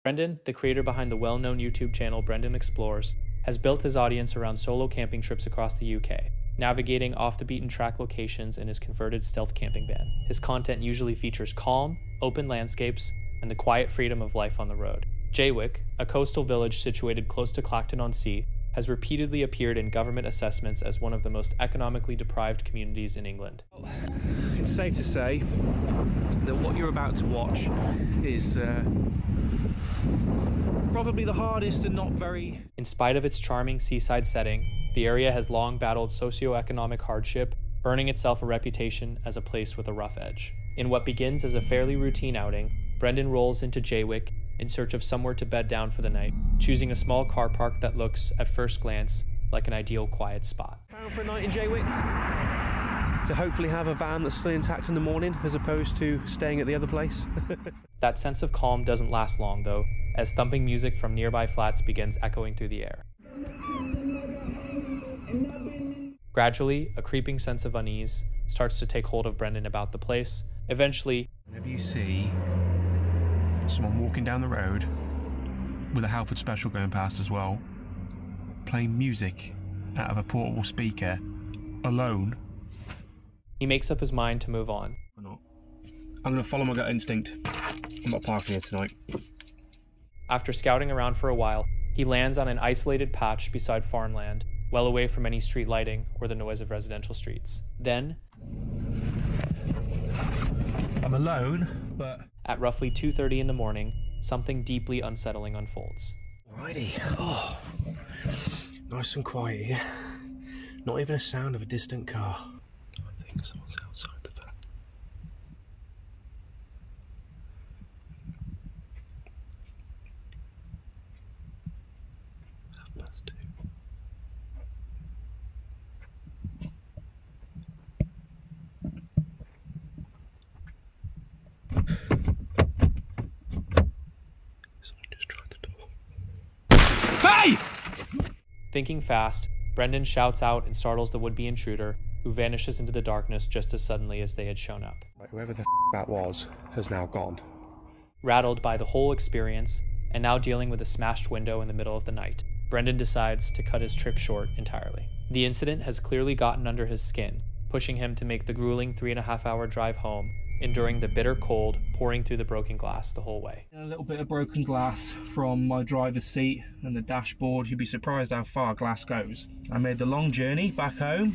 Brendan, the creator behind the well-known YouTube channel Brendan Explores, has built his audience around solo camping trips across the UK, navigating off-the-beaten-track locations in his converted stealth camping van. His content usually features calm, open landscapes, and the quiet freedom of life on the road. Jaywick, a coastal village situated close to Clacton-on-Sea, has repeatedly appeared in government assessments as one of the most economically deprived communities in England. It's safe to say that what you're about to watch is probably the hardest and not very... In spite of its charming seaside setting, the area has long battled socio-economic hardship, earning itself a reputation as a place with a rough edge. In what begins as a fairly routine outing, Brendan rolls into Jaywick in search of somewhere to bed down for the night, choosing a small car park that looks, at first glance, like an ideal quiet spot. Bound for a night in Jaywick, to hopefully have a van that's still intact in the morning, as opposed to staying at the other place. That sense of calm doesn't last long, though, as thumping music from nearby flats begins echoing through the air. Gradually, a creeping sense of unease starts to take hold of Brendan about the place. Eventually, whenever you see someone walking down the road with a Halford special going past as well, playing music out of a portable speaker, alone, he makes up his mind to move on. Or not. I'm going to follow my gut instinct. I'm not parking here tonight. After scouting around for a while, he lands on an isolated patch beside farmland, well away from any street lighting or the noise of residential streets. Then, I'm alone, but... at roughly 2:30 in the morning, something deeply unsettling unfolds. Alrighty. Oh, nice and quiet here. Not even a sound of a distant car. I think someone's outside the van. Hey! Thinking fast, Brendan shouts out and startles the would-be intruder, who vanishes into the darkness just as suddenly as they had shown up. Whoever the that was has now gone. Rattled by the whole experience, and now dealing with a smashed window in the middle of the night, Brendan decides to cut his trip short entirely. The incident has clearly gotten under his skin, pushing him to make the grueling 3.5-hour drive home, enduring the bitter cold pouring through the broken glass the whole way. A little bit of broken glass from my driver's seat and the dashboard. You'd be surprised how far glass goes. I made the long journey back home.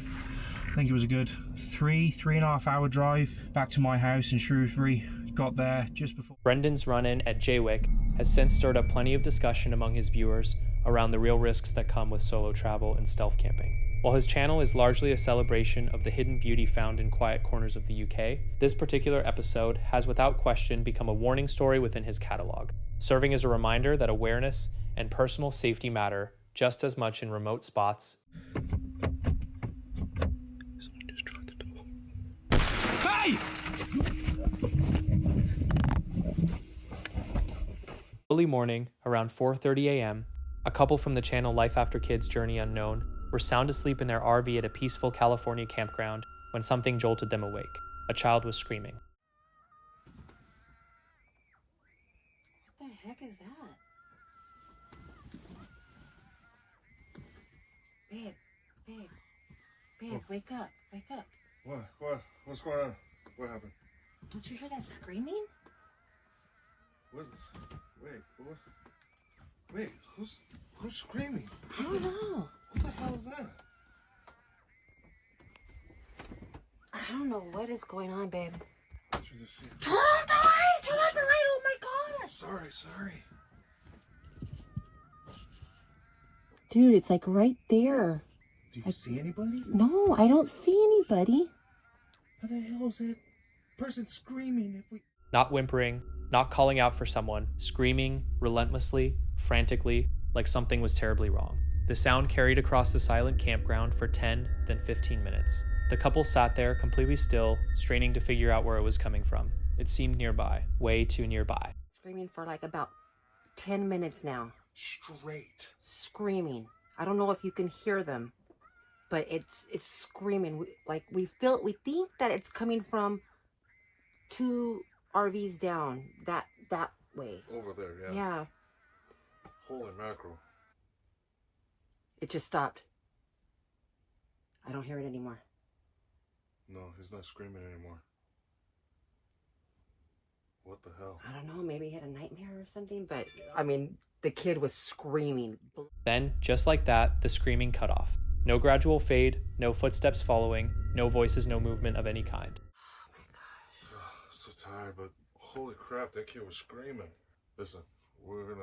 I think it was a good 3.5 hour drive back to my house in Shrewsbury. Got there just before. Brendan's run-in at Jaywick has since stirred up plenty of discussion among his viewers around the real risks that come with solo travel and stealth camping. While his channel is largely a celebration of the hidden beauty found in quiet corners of the UK, this particular episode has without question become a warning story within his catalog, serving as a reminder that awareness and personal safety matter just as much in remote spots. Someone just tried the door. Hey! Early morning, around 4:30 a.m., a couple from the channel Life After Kids Journey Unknown were sound asleep in their RV at a peaceful California campground when something jolted them awake. A child was screaming. What the heck is that? Babe, wake up, wake up. What? What's going on? What happened? Don't you hear that screaming? What? Wait, who's screaming? I don't know. What the hell is that? I don't know what is going on, babe. I should just see. Turn off the light! Turn off the light! Oh my gosh! Sorry. Dude, it's like right there. Do you see anybody? No, I don't see anybody. How the hell is that person screaming if we... Not whimpering, not calling out for someone, screaming relentlessly, frantically, like something was terribly wrong. The sound carried across the silent campground for 10, then 15 minutes. The couple sat there completely still, straining to figure out where it was coming from. It seemed nearby, way too nearby. Screaming for like about 10 minutes now. Straight. Screaming. I don't know if you can hear them, but it's screaming. We think that it's coming from 2 RVs down that way. Over there, yeah. Yeah. Holy mackerel. It just stopped. I don't hear it anymore. No, he's not screaming anymore. What the hell? I don't know, maybe he had a nightmare or something, but I mean, the kid was screaming. Then, just like that, the screaming cut off. No gradual fade, no footsteps following, no voices, no movement of any kind. Oh my gosh. I'm so tired, but holy crap, that kid was screaming. Listen, we're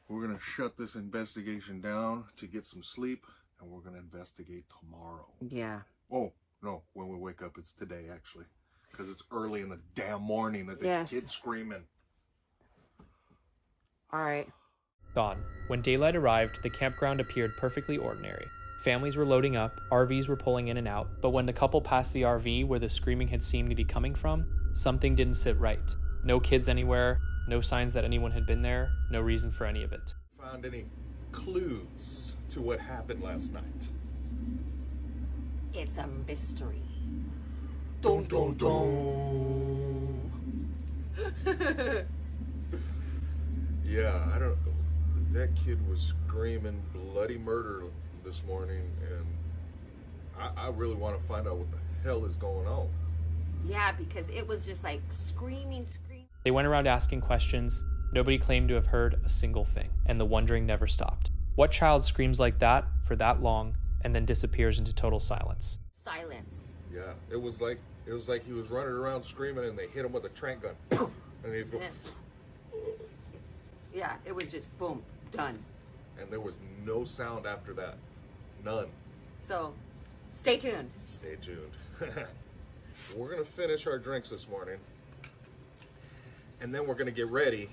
gonna shut this investigation down to get some sleep, and we're gonna investigate tomorrow. Yeah. Oh, no, when we wake up, it's today, actually. Because it's early in the damn morning that the kid's screaming. All right. Dawn. When daylight arrived, the campground appeared perfectly ordinary. Families were loading up, RVs were pulling in and out, but when the couple passed the RV where the screaming had seemed to be coming from, something didn't sit right. No kids anywhere, no signs that anyone had been there, no reason for any of it. Found any clues to what happened last night? It's a mystery. Dun, dun, dun. Yeah, I don't. That kid was screaming bloody murder this morning, and I really want to find out what the hell is going on. Yeah, because it was just like screaming. They went around asking questions. Nobody claimed to have heard a single thing, and the wondering never stopped. What child screams like that for that long and then disappears into total silence? Silence. Yeah, it was like he was running around screaming, and they hit him with a trank gun, and he's going. Yeah, it was just boom, done. And there was no sound after that. None. So, stay tuned. Stay tuned. We're going to finish our drinks this morning. And then we're going to get ready.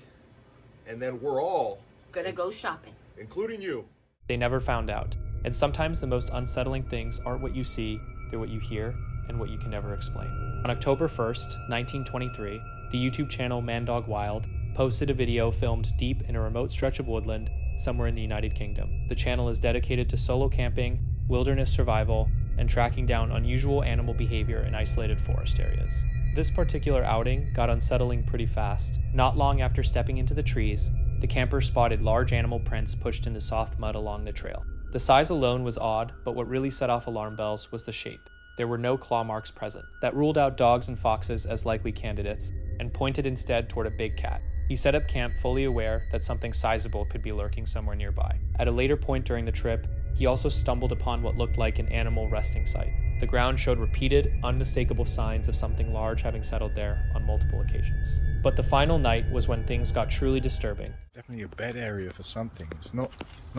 And then we're all Gonna go shopping. Including you. They never found out. And sometimes the most unsettling things aren't what you see, they're what you hear and what you can never explain. On October 1st, 1923, the YouTube channel ManDog Wild posted a video filmed deep in a remote stretch of woodland somewhere in the United Kingdom. The channel is dedicated to solo camping, wilderness survival, and tracking down unusual animal behavior in isolated forest areas. This particular outing got unsettling pretty fast. Not long after stepping into the trees, the campers spotted large animal prints pushed into soft mud along the trail. The size alone was odd, but what really set off alarm bells was the shape. There were no claw marks present. That ruled out dogs and foxes as likely candidates, and pointed instead toward a big cat. He set up camp fully aware that something sizable could be lurking somewhere nearby. At a later point during the trip, he also stumbled upon what looked like an animal resting site. The ground showed repeated, unmistakable signs of something large having settled there on multiple occasions. But the final night was when things got truly disturbing. Definitely a bed area for something. It's not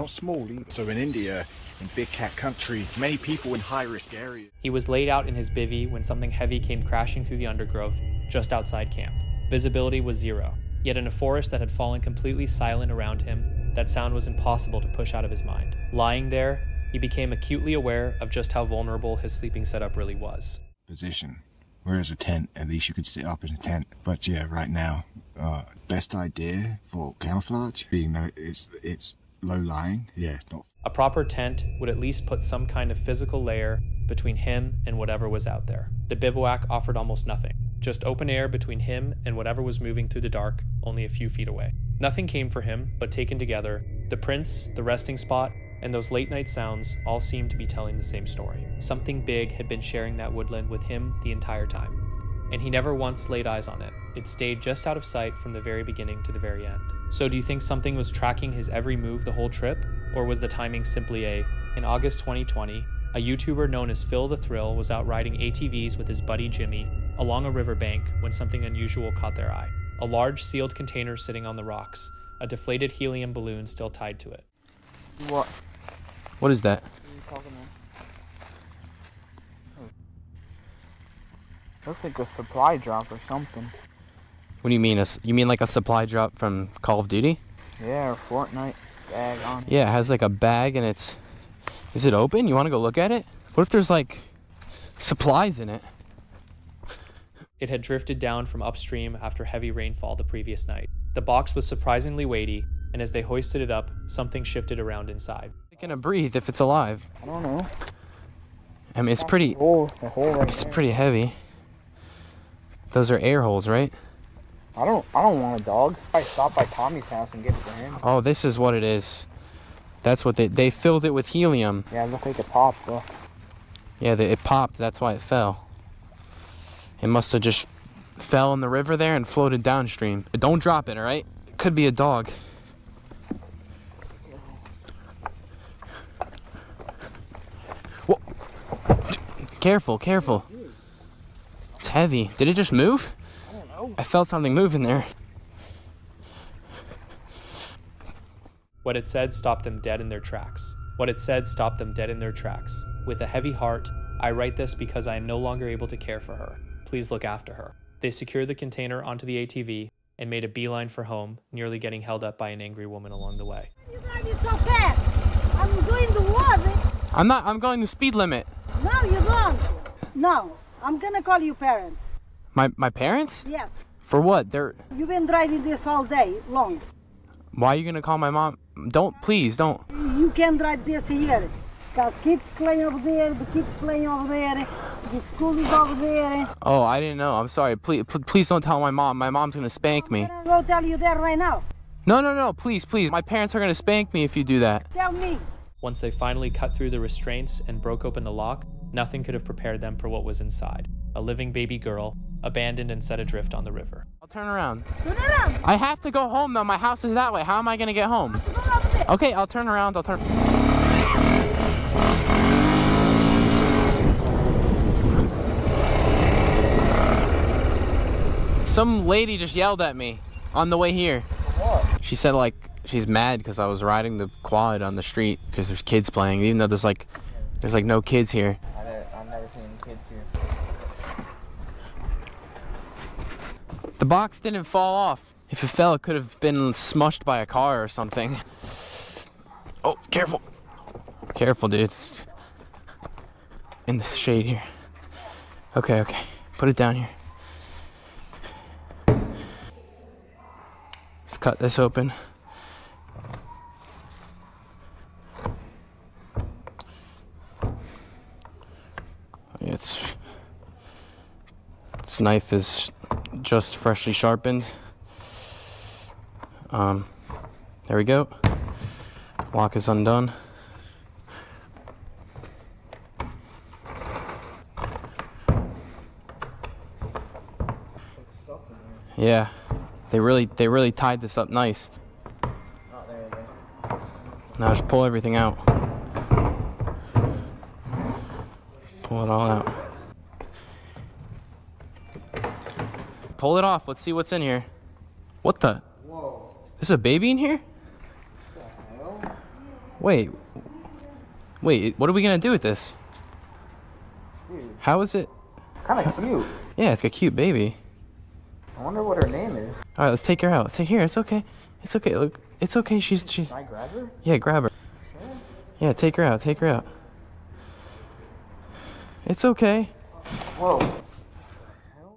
small either. So in India, in big cat country, many people in high-risk areas. He was laid out in his bivvy when something heavy came crashing through the undergrowth just outside camp. Visibility was zero. Yet in a forest that had fallen completely silent around him, that sound was impossible to push out of his mind. Lying there, he became acutely aware of just how vulnerable his sleeping setup really was. Position. Whereas a tent, at least you could sit up in a tent. But yeah, right now, best idea for camouflage, being that it's low-lying. Yeah, not. A proper tent would at least put some kind of physical layer between him and whatever was out there. The bivouac offered almost nothing. Just open air between him and whatever was moving through the dark only a few feet away. Nothing came for him, but taken together, the prints, the resting spot, and those late night sounds all seemed to be telling the same story. Something big had been sharing that woodland with him the entire time. And he never once laid eyes on it. It stayed just out of sight from the very beginning to the very end. So do you think something was tracking his every move the whole trip? Or was the timing simply In August 2020, a YouTuber known as Phil the Thrill was out riding ATVs with his buddy Jimmy along a riverbank when something unusual caught their eye. A large sealed container sitting on the rocks, a deflated helium balloon still tied to it. What? What is that? What are you talking about? Looks like a supply drop or something. What do you mean? You mean like a supply drop from Call of Duty? Yeah, or Fortnite bag on it. Yeah, it has like a bag and it's... Is it open? You want to go look at it? What if there's like supplies in it? It had drifted down from upstream after heavy rainfall the previous night. The box was surprisingly weighty, and as they hoisted it up, something shifted around inside. It's gonna breathe if it's alive. I don't know. I mean, it's pretty... The hole right It's there. pretty heavy. Those are air holes, right? I I don't want a dog. I stop by Tommy's house and give it to him. Oh, this is what it is. That's what they filled it with helium. Yeah, it looked like it popped, though. Yeah, it popped. That's why it fell. It must have just fell in the river there and floated downstream. Don't drop it, all right? It could be a dog. Whoa. Careful, careful. It's heavy. Did it just move? I don't know. I felt something moving there. What it said stopped them dead in their tracks. What it said stopped them dead in their tracks. With a heavy heart, I write this because I am no longer able to care for her. Please look after her. They secured the container onto the ATV and made a beeline for home, nearly getting held up by an angry woman along the way. You driving so fast? I'm going to water. I'm going the speed limit. No, you don't. No, I'm gonna call you parents. My parents? Yes. For what? You've been driving this all day long. Why are you gonna call my mom? Please don't. You can drive this here. Got kids playing over there, the kids playing over there, the school is over there. Oh, I didn't know. I'm sorry. Please don't tell my mom. My mom's gonna spank me. I'm gonna go tell you that right now. No, please. My parents are gonna spank me if you do that. Tell me. Once they finally cut through the restraints and broke open the lock, nothing could have prepared them for what was inside. A living baby girl, abandoned and set adrift on the river. I'll turn around. Turn around. I have to go home though. My house is that way. How am I gonna get home? Go over there. Okay, I'll turn around. Some lady just yelled at me on the way here. What? She said like she's mad because I was riding the quad on the street because there's kids playing, even though there's like no kids here. I've never seen kids here. The box didn't fall off. If it fell, it could have been smushed by a car or something. Oh, careful. Careful, dude. It's in the shade here. Okay. Put it down here. Let's cut this open. Its knife is just freshly sharpened. There we go. Lock is undone. Yeah, they really tied this up nice. Oh, there you go. Now just pull everything out. Pull it all out. Pull it off. Let's see what's in here. What the? Whoa. There's a baby in here? What the hell? Wait, what are we gonna do with this? Dude, How is it? it's kind of cute. Yeah, it's a cute baby. I wonder what her name is. All right, let's take her out. Let's take here. It's okay. It's okay. Look, it's okay. She. Can I grab her? Yeah, grab her. Sure. Yeah, take her out. Take her out. It's okay. Whoa.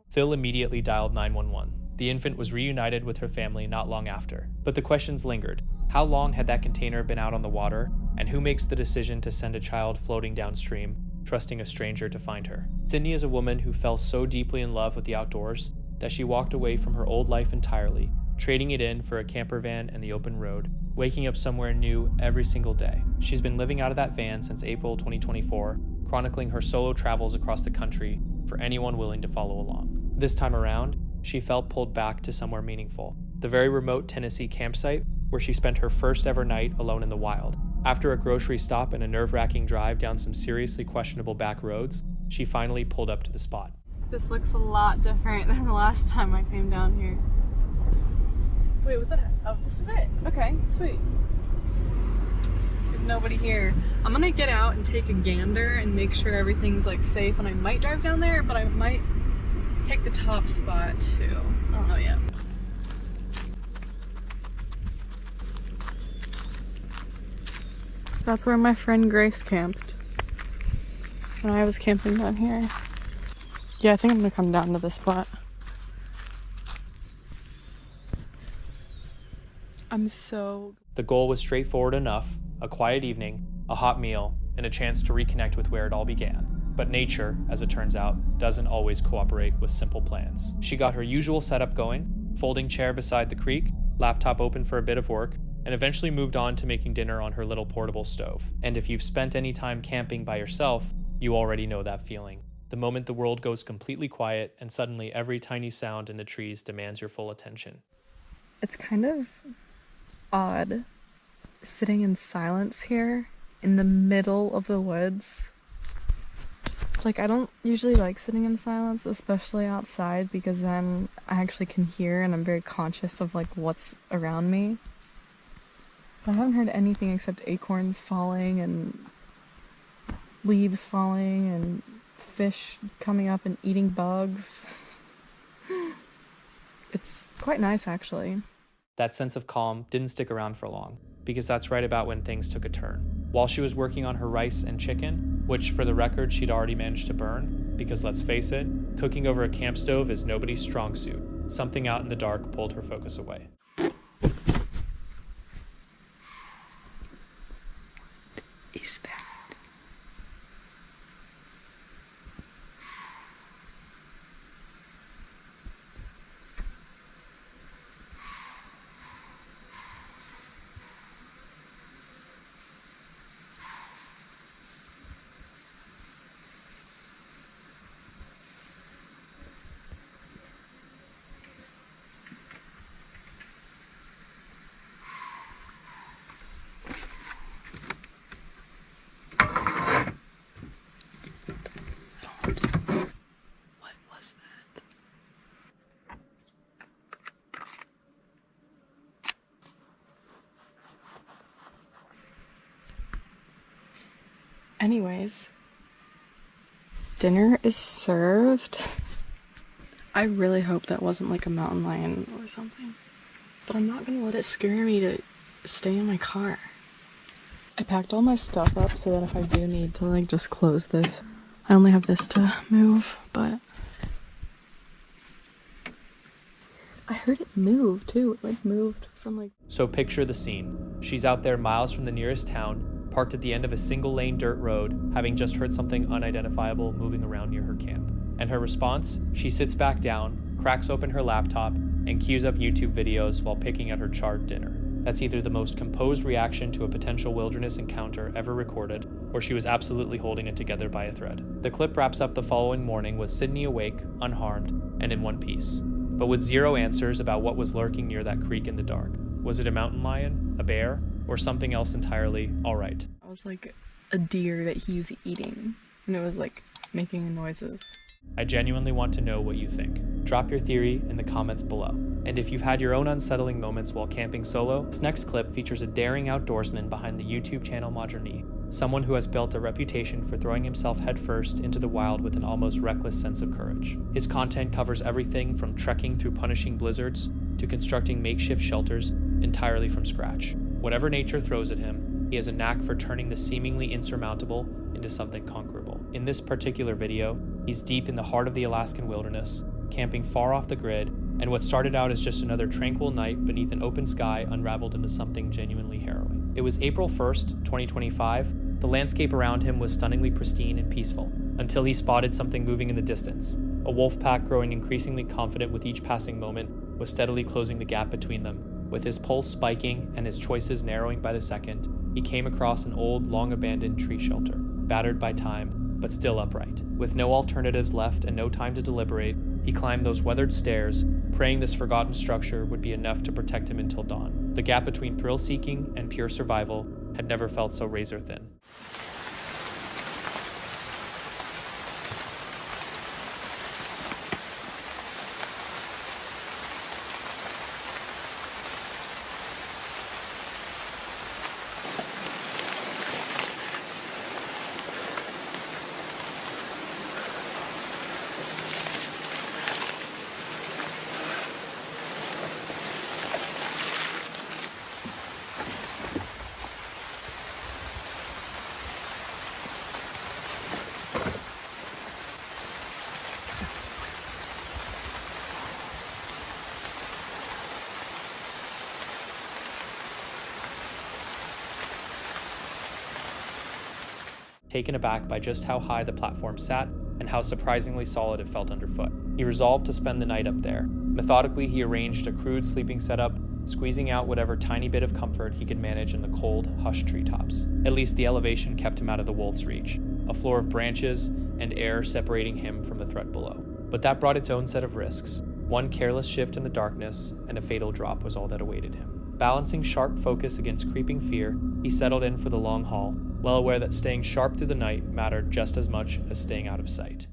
Phil immediately dialed 911. The infant was reunited with her family not long after. But the questions lingered. How long had that container been out on the water? And who makes the decision to send a child floating downstream, trusting a stranger to find her? Sydney is a woman who fell so deeply in love with the outdoors that she walked away from her old life entirely, trading it in for a camper van and the open road, waking up somewhere new every single day. She's been living out of that van since April 2024, chronicling her solo travels across the country for anyone willing to follow along. This time around, she felt pulled back to somewhere meaningful, the very remote Tennessee campsite where she spent her first ever night alone in the wild. After a grocery stop and a nerve-wracking drive down some seriously questionable back roads, she finally pulled up to the spot. This looks a lot different than the last time I came down here. Wait, was that it? Oh, this is it. Okay, sweet. There's nobody here. I'm gonna get out and take a gander and make sure everything's like safe, and I might drive down there, but I might take the top spot too. I don't know yet. That's where my friend Grace camped when I was camping down here. Yeah, I think I'm gonna come down to this spot. The goal was straightforward enough: a quiet evening, a hot meal, and a chance to reconnect with where it all began. But nature, as it turns out, doesn't always cooperate with simple plans. She got her usual setup going, folding chair beside the creek, laptop open for a bit of work, and eventually moved on to making dinner on her little portable stove. And if you've spent any time camping by yourself, you already know that feeling. The moment the world goes completely quiet and suddenly every tiny sound in the trees demands your full attention. It's kind of odd sitting in silence here in the middle of the woods. Like, I don't usually like sitting in silence, especially outside, because then I actually can hear and I'm very conscious of like what's around me. But I haven't heard anything except acorns falling and leaves falling and fish coming up and eating bugs. It's quite nice, actually. That sense of calm didn't stick around for long, because that's right about when things took a turn. While she was working on her rice and chicken, which for the record she'd already managed to burn, because let's face it, cooking over a camp stove is nobody's strong suit, something out in the dark pulled her focus away. Is that? Anyways, dinner is served. I really hope that wasn't like a mountain lion or something, but I'm not gonna let it scare me to stay in my car. I packed all my stuff up so that if I do need to like just close this, I only have this to move, but I heard it move too. It like moved from like... So picture the scene. She's out there miles from the nearest town, parked at the end of a single-lane dirt road, having just heard something unidentifiable moving around near her camp. And her response? She sits back down, cracks open her laptop, and queues up YouTube videos while picking at her charred dinner. That's either the most composed reaction to a potential wilderness encounter ever recorded, or she was absolutely holding it together by a thread. The clip wraps up the following morning with Sydney awake, unharmed, and in one piece, but with zero answers about what was lurking near that creek in the dark. Was it a mountain lion, a bear, or something else entirely alright? It was like a deer that he was eating, and it was like making noises. I genuinely want to know what you think. Drop your theory in the comments below. And if you've had your own unsettling moments while camping solo, this next clip features a daring outdoorsman behind the YouTube channel MINDJUNKIE, someone who has built a reputation for throwing himself headfirst into the wild with an almost reckless sense of courage. His content covers everything from trekking through punishing blizzards to constructing makeshift shelters entirely from scratch. Whatever nature throws at him, he has a knack for turning the seemingly insurmountable into something conquerable. In this particular video, he's deep in the heart of the Alaskan wilderness, camping far off the grid, and what started out as just another tranquil night beneath an open sky unraveled into something genuinely harrowing. It was April 1st, 2025. The landscape around him was stunningly pristine and peaceful, until he spotted something moving in the distance. A wolf pack growing increasingly confident with each passing moment was steadily closing the gap between them. With his pulse spiking and his choices narrowing by the second, he came across an old, long-abandoned tree shelter, battered by time, but still upright. With no alternatives left and no time to deliberate, he climbed those weathered stairs, praying this forgotten structure would be enough to protect him until dawn. The gap between thrill-seeking and pure survival had never felt so razor-thin. Taken aback by just how high the platform sat and how surprisingly solid it felt underfoot. He resolved to spend the night up there, Methodically, he arranged a crude sleeping setup, squeezing out whatever tiny bit of comfort he could manage in the cold, hushed treetops. At least the elevation kept him out of the wolf's reach, a floor of branches and air separating him from the threat below. But that brought its own set of risks. One careless shift in the darkness, and a fatal drop was all that awaited him. Balancing sharp focus against creeping fear, he settled in for the long haul, well aware that staying sharp through the night mattered just as much as staying out of sight.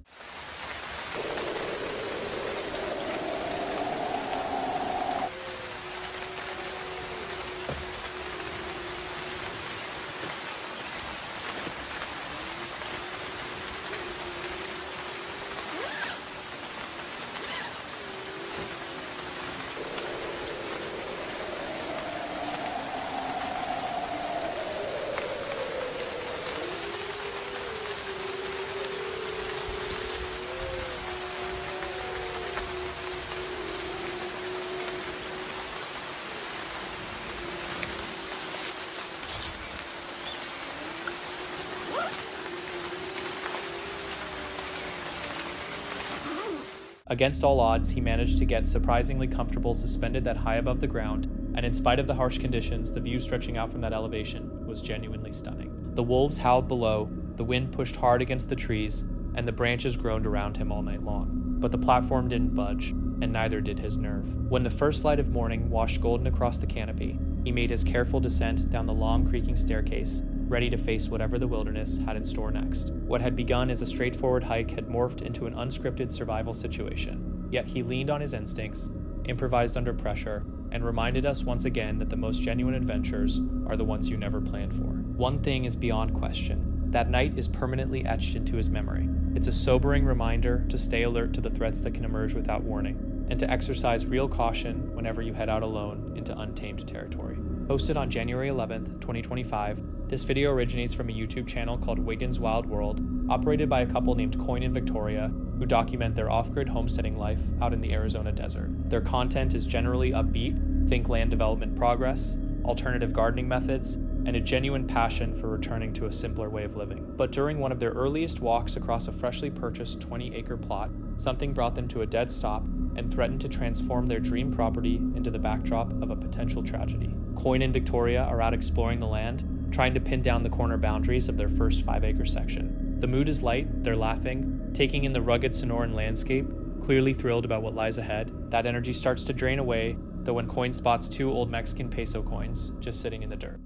Against all odds, he managed to get surprisingly comfortable suspended that high above the ground, and in spite of the harsh conditions, the view stretching out from that elevation was genuinely stunning. The wolves howled below, the wind pushed hard against the trees, and the branches groaned around him all night long. But the platform didn't budge, and neither did his nerve. When the first light of morning washed golden across the canopy, he made his careful descent down the long creaking staircase, ready to face whatever the wilderness had in store next. What had begun as a straightforward hike had morphed into an unscripted survival situation, yet he leaned on his instincts, improvised under pressure, and reminded us once again that the most genuine adventures are the ones you never planned for. One thing is beyond question. That night is permanently etched into his memory. It's a sobering reminder to stay alert to the threats that can emerge without warning, and to exercise real caution whenever you head out alone into untamed territory. Posted on January 11th, 2025, this video originates from a YouTube channel called Wiggins Wild World, operated by a couple named Coin and Victoria, who document their off-grid homesteading life out in the Arizona desert. Their content is generally upbeat, think land development progress, alternative gardening methods, and a genuine passion for returning to a simpler way of living. But during one of their earliest walks across a freshly purchased 20-acre plot, something brought them to a dead stop and threatened to transform their dream property into the backdrop of a potential tragedy. Coin and Victoria are out exploring the land, trying to pin down the corner boundaries of their first 5-acre section. The mood is light, they're laughing, taking in the rugged Sonoran landscape, clearly thrilled about what lies ahead. That energy starts to drain away, though when Coin spots 2 old Mexican peso coins just sitting in the dirt.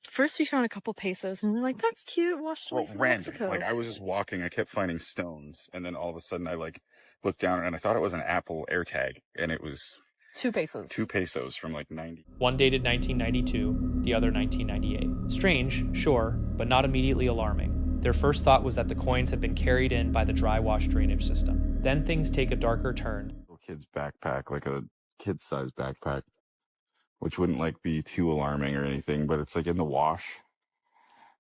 First we found a couple pesos and we were like, that's cute, washed away from random. Mexico. Like I was just walking, I kept finding stones, and then all of a sudden I looked down and I thought it was an Apple AirTag, and it was 2 pesos. 2 pesos from like 90. One dated 1992, the other 1998. Strange, sure, but not immediately alarming. Their first thought was that the coins had been carried in by the dry wash drainage system. Then things take a darker turn. Little kid's backpack, like a kid-sized backpack, which wouldn't like be too alarming or anything, but it's like in the wash.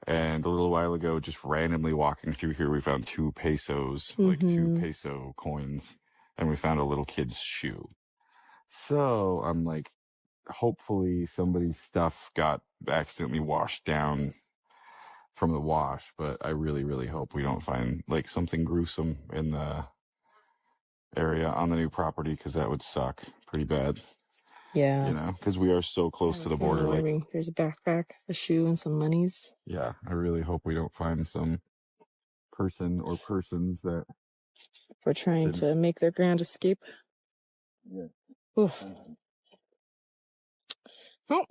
And a little while ago, just randomly walking through here, we found 2 pesos, like 2 peso coins, and we found a little kid's shoe. So I'm like, hopefully somebody's stuff got accidentally washed down from the wash, but I really, really hope we don't find like something gruesome in the area on the new property, because that would suck pretty bad. Yeah. You know, because we are so close to the border. Like, there's a backpack, a shoe, and some monies. yeah, I really hope we don't find some person or persons that We're trying to make their grand escape. Yeah. Oof. Oh,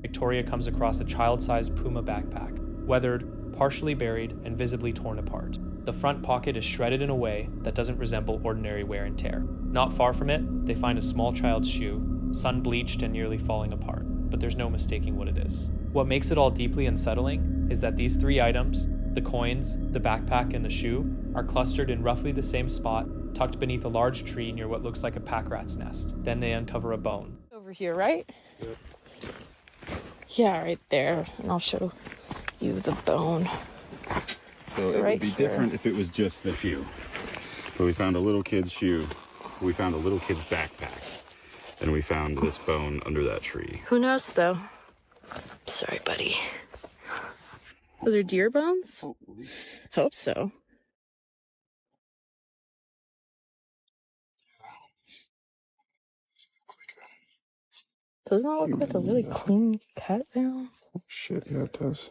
Victoria comes across a child-sized Puma backpack, weathered, partially buried, and visibly torn apart. The front pocket is shredded in a way that doesn't resemble ordinary wear and tear. Not far from it, they find a small child's shoe, sun-bleached and nearly falling apart, but there's no mistaking what it is. What makes it all deeply unsettling is that these 3 items, the coins, the backpack, and the shoe, are clustered in roughly the same spot, tucked beneath a large tree near what looks like a pack rat's nest. Then they uncover a bone. over here, right? Yeah, right there. And I'll show you the bone. So it right would be here. different if it was just the shoe. So we found a little kid's shoe. We found a little kid's backpack. And we found this bone under that tree. Who knows, though? Sorry, buddy. Those are deer bones? Hope so. Doesn't that look like a really clean cut now? Oh, shit, yeah, it does.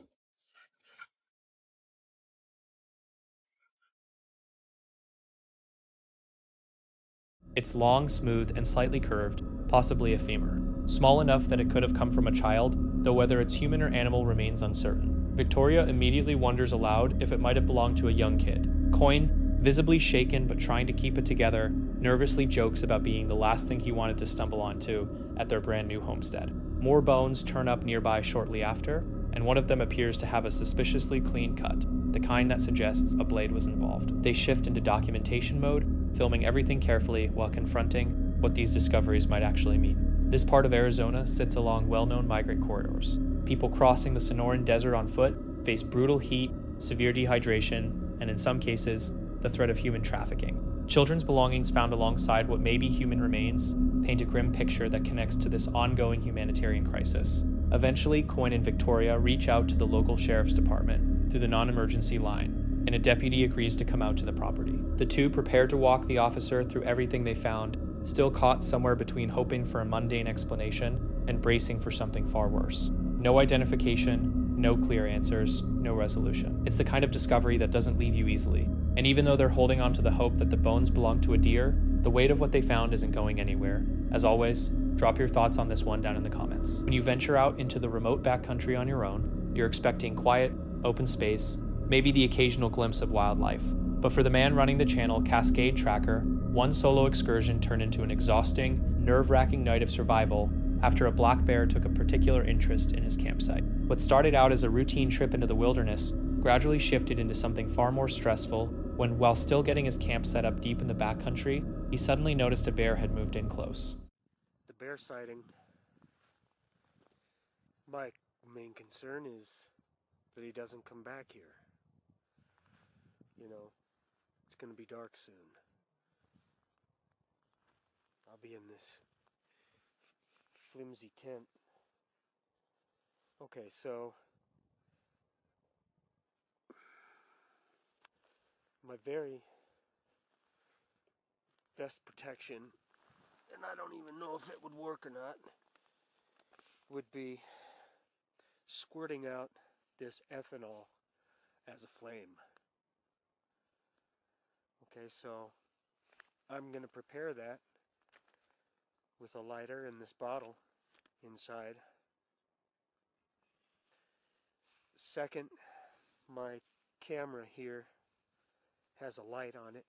It's long, smooth, and slightly curved, possibly a femur. Small enough that it could have come from a child, though whether it's human or animal remains uncertain. Victoria immediately wonders aloud if it might have belonged to a young kid. Coin, visibly shaken but trying to keep it together, nervously jokes about being the last thing he wanted to stumble onto at their brand new homestead. More bones turn up nearby shortly after, and one of them appears to have a suspiciously clean cut, the kind that suggests a blade was involved. They shift into documentation mode, filming everything carefully while confronting what these discoveries might actually mean. This part of Arizona sits along well-known migrant corridors. People crossing the Sonoran Desert on foot face brutal heat, severe dehydration, and in some cases, the threat of human trafficking. Children's belongings found alongside what may be human remains paint a grim picture that connects to this ongoing humanitarian crisis. Eventually, Coin and Victoria reach out to the local sheriff's department through the non-emergency line, and a deputy agrees to come out to the property. The two prepare to walk the officer through everything they found, still caught somewhere between hoping for a mundane explanation and bracing for something far worse. No identification, no clear answers, no resolution. It's the kind of discovery that doesn't leave you easily. And even though they're holding on to the hope that the bones belong to a deer, the weight of what they found isn't going anywhere. As always, drop your thoughts on this one down in the comments. When you venture out into the remote backcountry on your own, you're expecting quiet, open space, maybe the occasional glimpse of wildlife. But for the man running the channel Cascade Tracker, one solo excursion turned into an exhausting, nerve-wracking night of survival after a black bear took a particular interest in his campsite. What started out as a routine trip into the wilderness gradually shifted into something far more stressful when, while still getting his camp set up deep in the backcountry, he suddenly noticed a bear had moved in close. The bear sighting, my main concern is that he doesn't come back here. You know, it's gonna be dark soon. I'll be in this flimsy tent. Okay, so my very best protection, and I don't even know if it would work or not, would be squirting out this ethanol as a flame. Okay, so I'm going to prepare that with a lighter in this bottle inside. Second, my camera here has a light on it,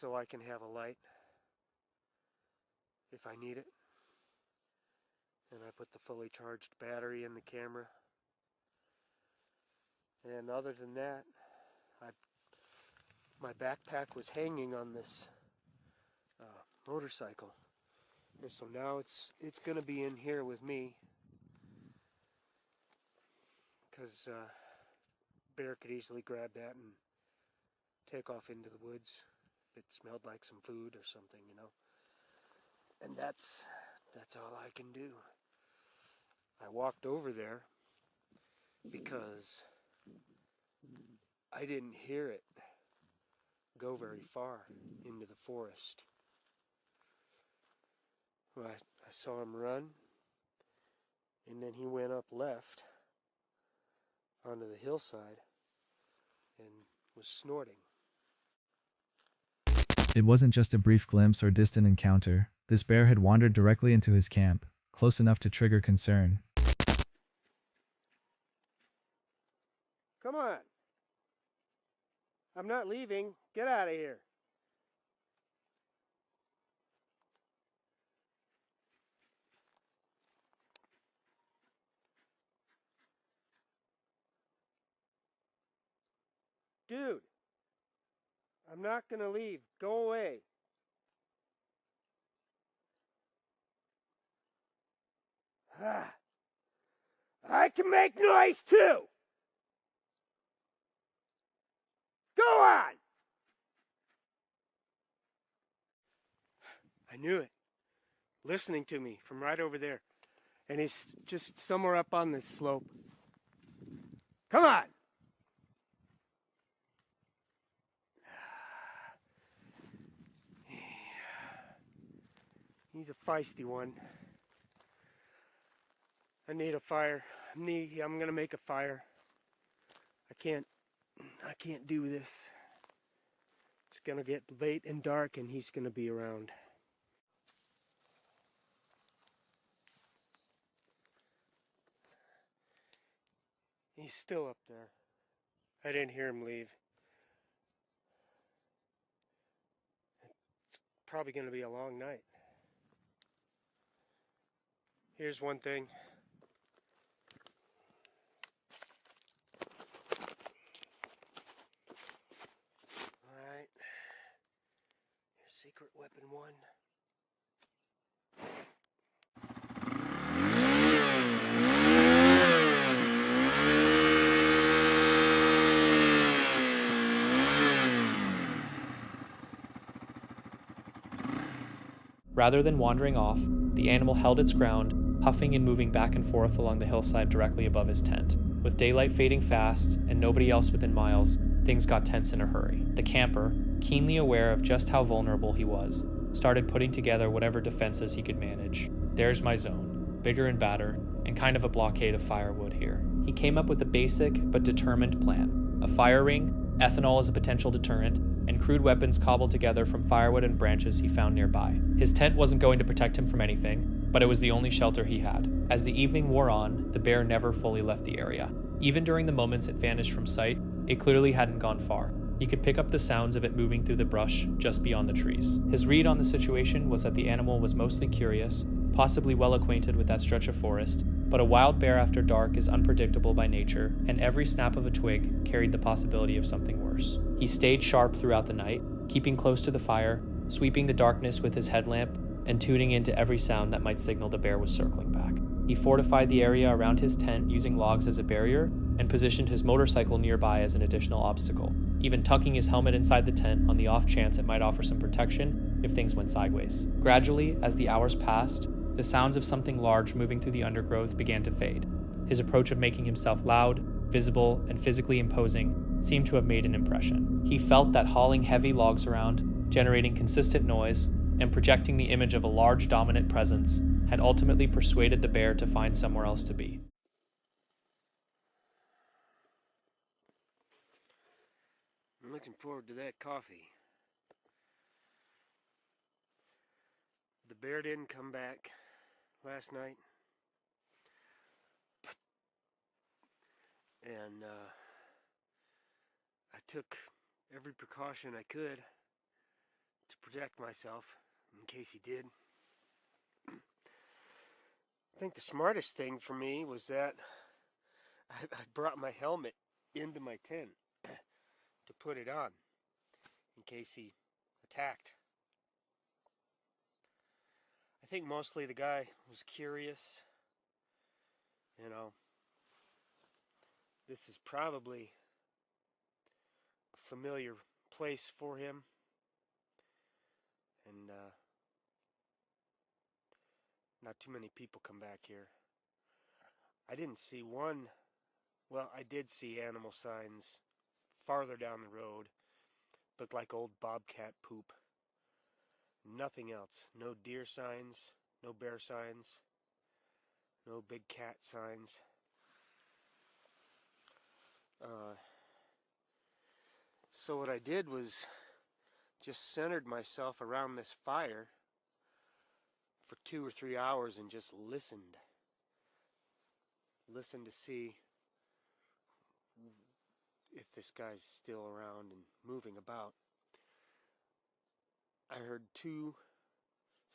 so I can have a light if I need it. And I put the fully charged battery in the camera. And other than that, my backpack was hanging on this motorcycle, and so now it's gonna be in here with me, because bear could easily grab that and take off into the woods if it smelled like some food or something, you know. And that's all I can do. I walked over there because I didn't hear it go very far into the forest. Well, I saw him run, and then he went up left onto the hillside and was snorting. It wasn't just a brief glimpse or distant encounter. This bear had wandered directly into his camp, close enough to trigger concern. Come on. I'm not leaving. Get out of here. Dude, I'm not gonna leave. Go away. I can make noise too. Go on. I knew it. Listening to me from right over there. And he's just somewhere up on this slope. Come on. He's a feisty one. I need a fire. I'm gonna make a fire. I can't do this. It's gonna get late and dark and he's gonna be around. He's still up there. I didn't hear him leave. It's probably gonna be a long night. Here's one thing. Alright. Here's secret weapon 1. Rather than wandering off, the animal held its ground, huffing and moving back and forth along the hillside directly above his tent. With daylight fading fast and nobody else within miles, things got tense in a hurry. The camper, keenly aware of just how vulnerable he was, started putting together whatever defenses he could manage. There's my zone, bigger and badder, and kind of a blockade of firewood here. He came up with a basic but determined plan. A fire ring, ethanol as a potential deterrent, and crude weapons cobbled together from firewood and branches he found nearby. His tent wasn't going to protect him from anything, but it was the only shelter he had. As the evening wore on, the bear never fully left the area. Even during the moments it vanished from sight, it clearly hadn't gone far. He could pick up the sounds of it moving through the brush just beyond the trees. His read on the situation was that the animal was mostly curious, possibly well acquainted with that stretch of forest, but a wild bear after dark is unpredictable by nature, and every snap of a twig carried the possibility of something worse. He stayed sharp throughout the night, keeping close to the fire, sweeping the darkness with his headlamp, and tuning into every sound that might signal the bear was circling back. He fortified the area around his tent using logs as a barrier, and positioned his motorcycle nearby as an additional obstacle, even tucking his helmet inside the tent on the off chance it might offer some protection if things went sideways. Gradually, as the hours passed, the sounds of something large moving through the undergrowth began to fade. His approach of making himself loud, visible, and physically imposing seemed to have made an impression. He felt that hauling heavy logs around, generating consistent noise, and projecting the image of a large dominant presence had ultimately persuaded the bear to find somewhere else to be. I'm looking forward to that coffee. The bear didn't come back last night. And I took every precaution I could to protect myself in case he did. I think the smartest thing for me was that I brought my helmet into my tent to put it on in case he attacked. I think mostly the guy was curious. You know, this is probably a familiar place for him. And not too many people come back here. I didn't see one. Well, I did see animal signs farther down the road. Looked like old bobcat poop. Nothing else. No deer signs, no bear signs, no big cat signs. So what I did was just centered myself around this fire for 2 or 3 hours and just listened. Listened to see if this guy's still around and moving about. I heard 2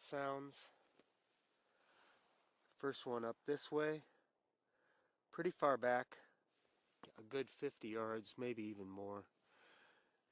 sounds. First one up this way, pretty far back, a good 50 yards, maybe even more.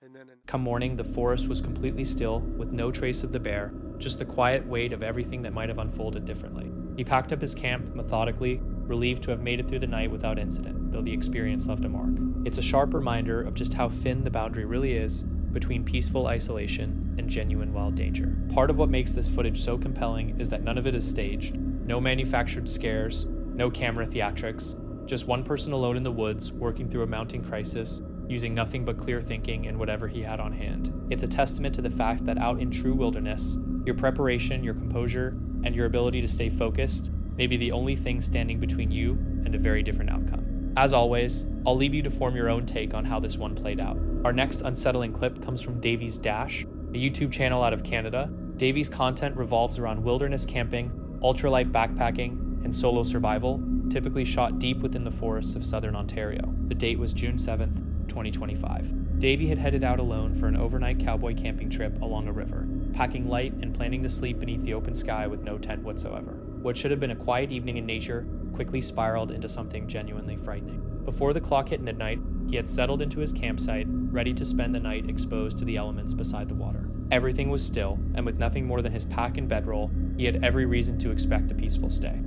And then Come morning, the forest was completely still, with no trace of the bear, just the quiet weight of everything that might have unfolded differently. He packed up his camp methodically, relieved to have made it through the night without incident, though the experience left a mark. It's a sharp reminder of just how thin the boundary really is between peaceful isolation and genuine wild danger. Part of what makes this footage so compelling is that none of it is staged, no manufactured scares, no camera theatrics, just one person alone in the woods working through a mounting crisis, using nothing but clear thinking and whatever he had on hand. It's a testament to the fact that out in true wilderness, your preparation, your composure, and your ability to stay focused maybe the only thing standing between you and a very different outcome. As always, I'll leave you to form your own take on how this one played out. Our next unsettling clip comes from Davy's Dash, a YouTube channel out of Canada. Davy's content revolves around wilderness camping, ultralight backpacking, and solo survival, typically shot deep within the forests of southern Ontario. The date was June 7th, 2025. Davy had headed out alone for an overnight cowboy camping trip along a river, packing light and planning to sleep beneath the open sky with no tent whatsoever. What should have been a quiet evening in nature quickly spiraled into something genuinely frightening. Before the clock hit midnight, he had settled into his campsite, ready to spend the night exposed to the elements beside the water. Everything was still, and with nothing more than his pack and bedroll, he had every reason to expect a peaceful stay.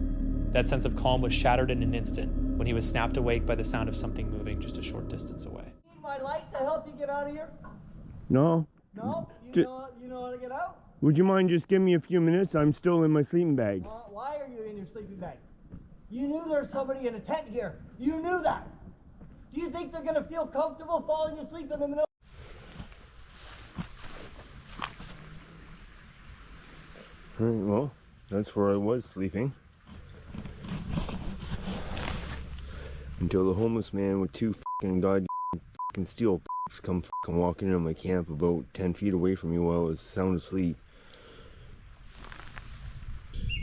That sense of calm was shattered in an instant when he was snapped awake by the sound of something moving just a short distance away. Need my light to help you get out of here? No. No? You know how to get out? Would you mind just giving me a few minutes? I'm still in my sleeping bag. Why are you in your sleeping bag? You knew there was somebody in a tent here. You knew that. Do you think they're going to feel comfortable falling asleep in the middle? Alright, well, that's where I was sleeping. Until the homeless man with two fucking goddamn fucking steel p***s come fucking walking into my camp about 10 feet away from me while I was sound asleep.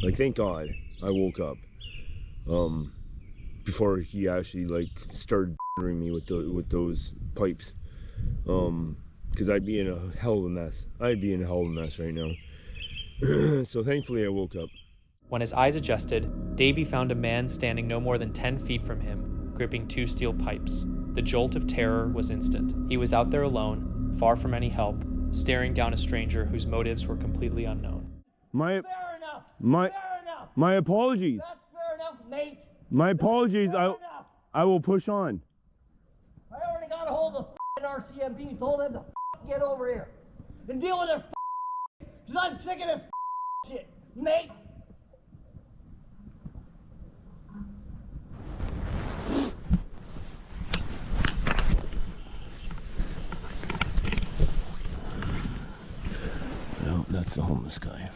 Like, thank God I woke up before he actually like started bothering me with those pipes, because I'd be in a hell of a mess. I'd be in a hell of a mess right now. So thankfully I woke up. When his eyes adjusted, Davy found a man standing no more than 10 feet from him, gripping two steel pipes. The jolt of terror was instant. He was out there alone, far from any help, staring down a stranger whose motives were completely unknown. My apologies. That's fair enough, mate. My apologies. I will push on. I already got a hold of the RCMP and told them to get over here and deal with their because I'm sick of this shit, mate. No, that's the homeless guy.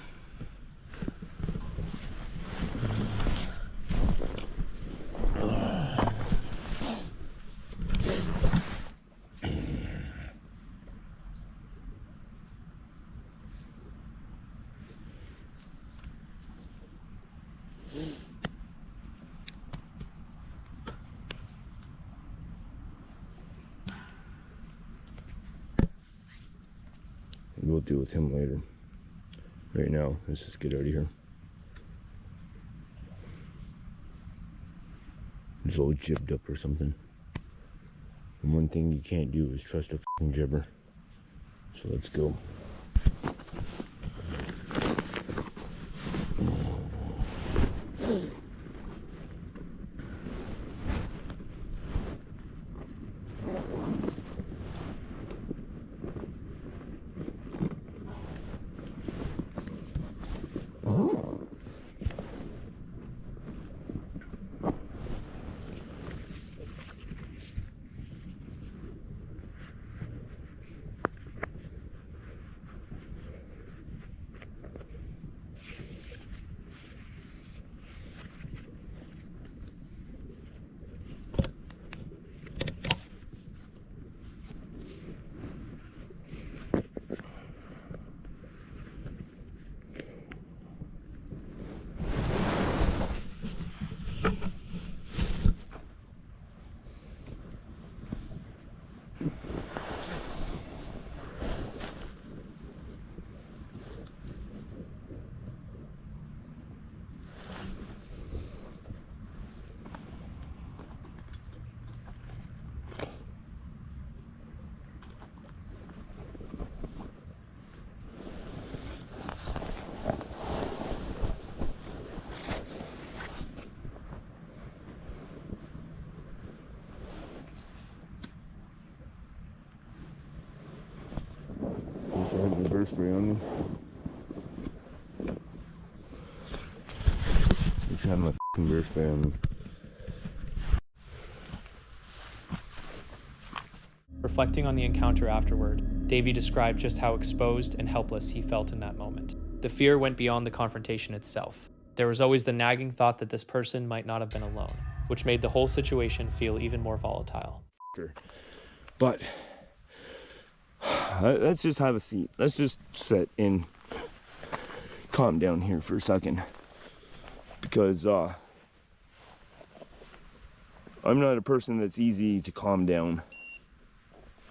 We'll deal with him later. Right now, let's just get out of here. He's all jibbed up or something. And one thing you can't do is trust a fucking jibber. So let's go. I had the bear spray on me. I had my fucking bear spray on me. Reflecting on the encounter afterward, Davy described just how exposed and helpless he felt in that moment. The fear went beyond the confrontation itself. There was always the nagging thought that this person might not have been alone, which made the whole situation feel even more volatile. But let's just have a seat. Let's just sit and calm down here for a second, because I'm not a person that's easy to calm down.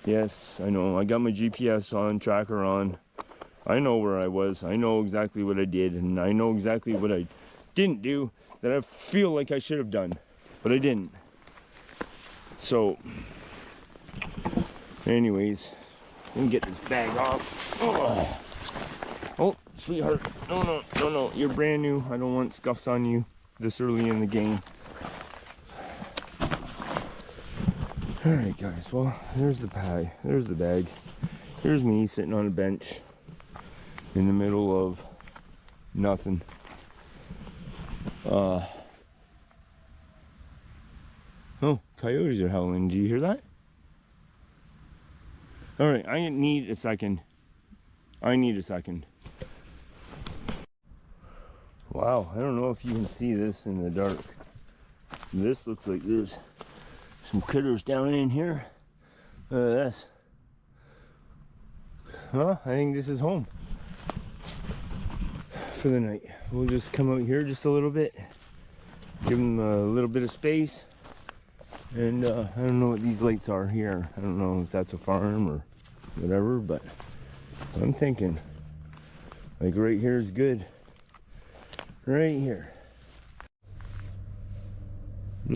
Yes, I know, I got my GPS on, tracker on. I know where I was. I know exactly what I did, and I know exactly what I didn't do that I feel like I should have done, but I didn't. So, anyways, let me get this bag off. Oh, sweetheart, no, you're brand new. I don't want scuffs on you this early in the game. All right, guys, well, there's the bag. There's the bag. Here's me sitting on a bench in the middle of nothing. Oh, coyotes are howling. Do you hear that? All right, I need a second. Wow, I don't know if you can see this in the dark. This looks like there's some critters down in here. Look at this. Well, I think this is home for the night. We'll just come out here just a little bit, give them a little bit of space. And I don't know what these lights are here. I don't know if that's a farm or whatever, but I'm thinking like right here is good. Right here.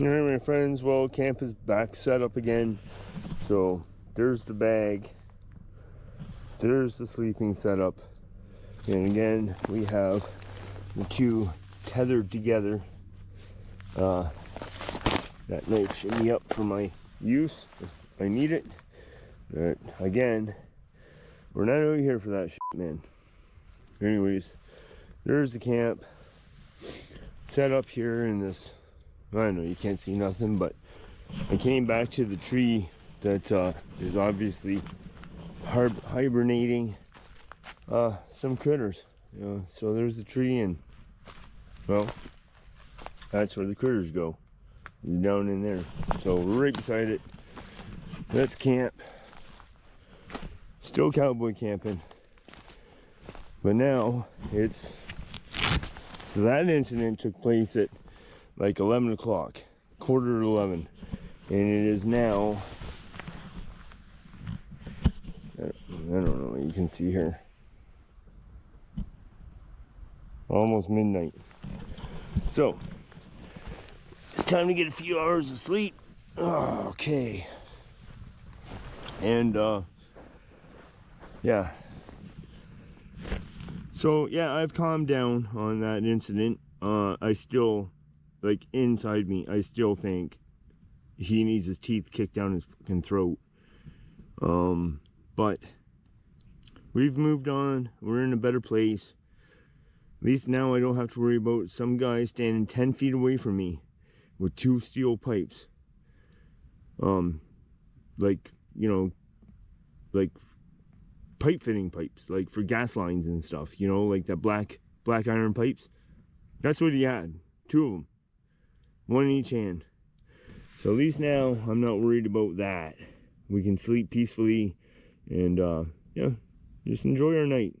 All right, my friends, well, camp is back set up again. So there's the bag, there's the sleeping setup, and again we have the two tethered together. That knife should be up for my use if I need it, but again, we're not out here for that shit, man. Anyways, there's the camp set up here in this, I know you can't see nothing, but I came back to the tree that is obviously hibernating some critters, you know. So there's the tree, and well, that's where the critters go, down in there. So we're right beside it. That's camp. Still cowboy camping, but now it's, so that incident took place at like 11 o'clock, quarter to 11, and it is now, I don't know what you can see here, almost midnight. So it's time to get a few hours of sleep. Oh, okay. And yeah, so yeah, I've calmed down on that incident. I still, like, inside me, I still think he needs his teeth kicked down his fucking throat. But we've moved on. We're in a better place. At least now I don't have to worry about some guy standing 10 feet away from me with 2 steel pipes. Like, you know, like pipe fitting pipes, like for gas lines and stuff, you know, like that black iron pipes. That's what he had, 2 of them, 1 in each hand. So at least now I'm not worried about that. We can sleep peacefully and yeah, just enjoy our night.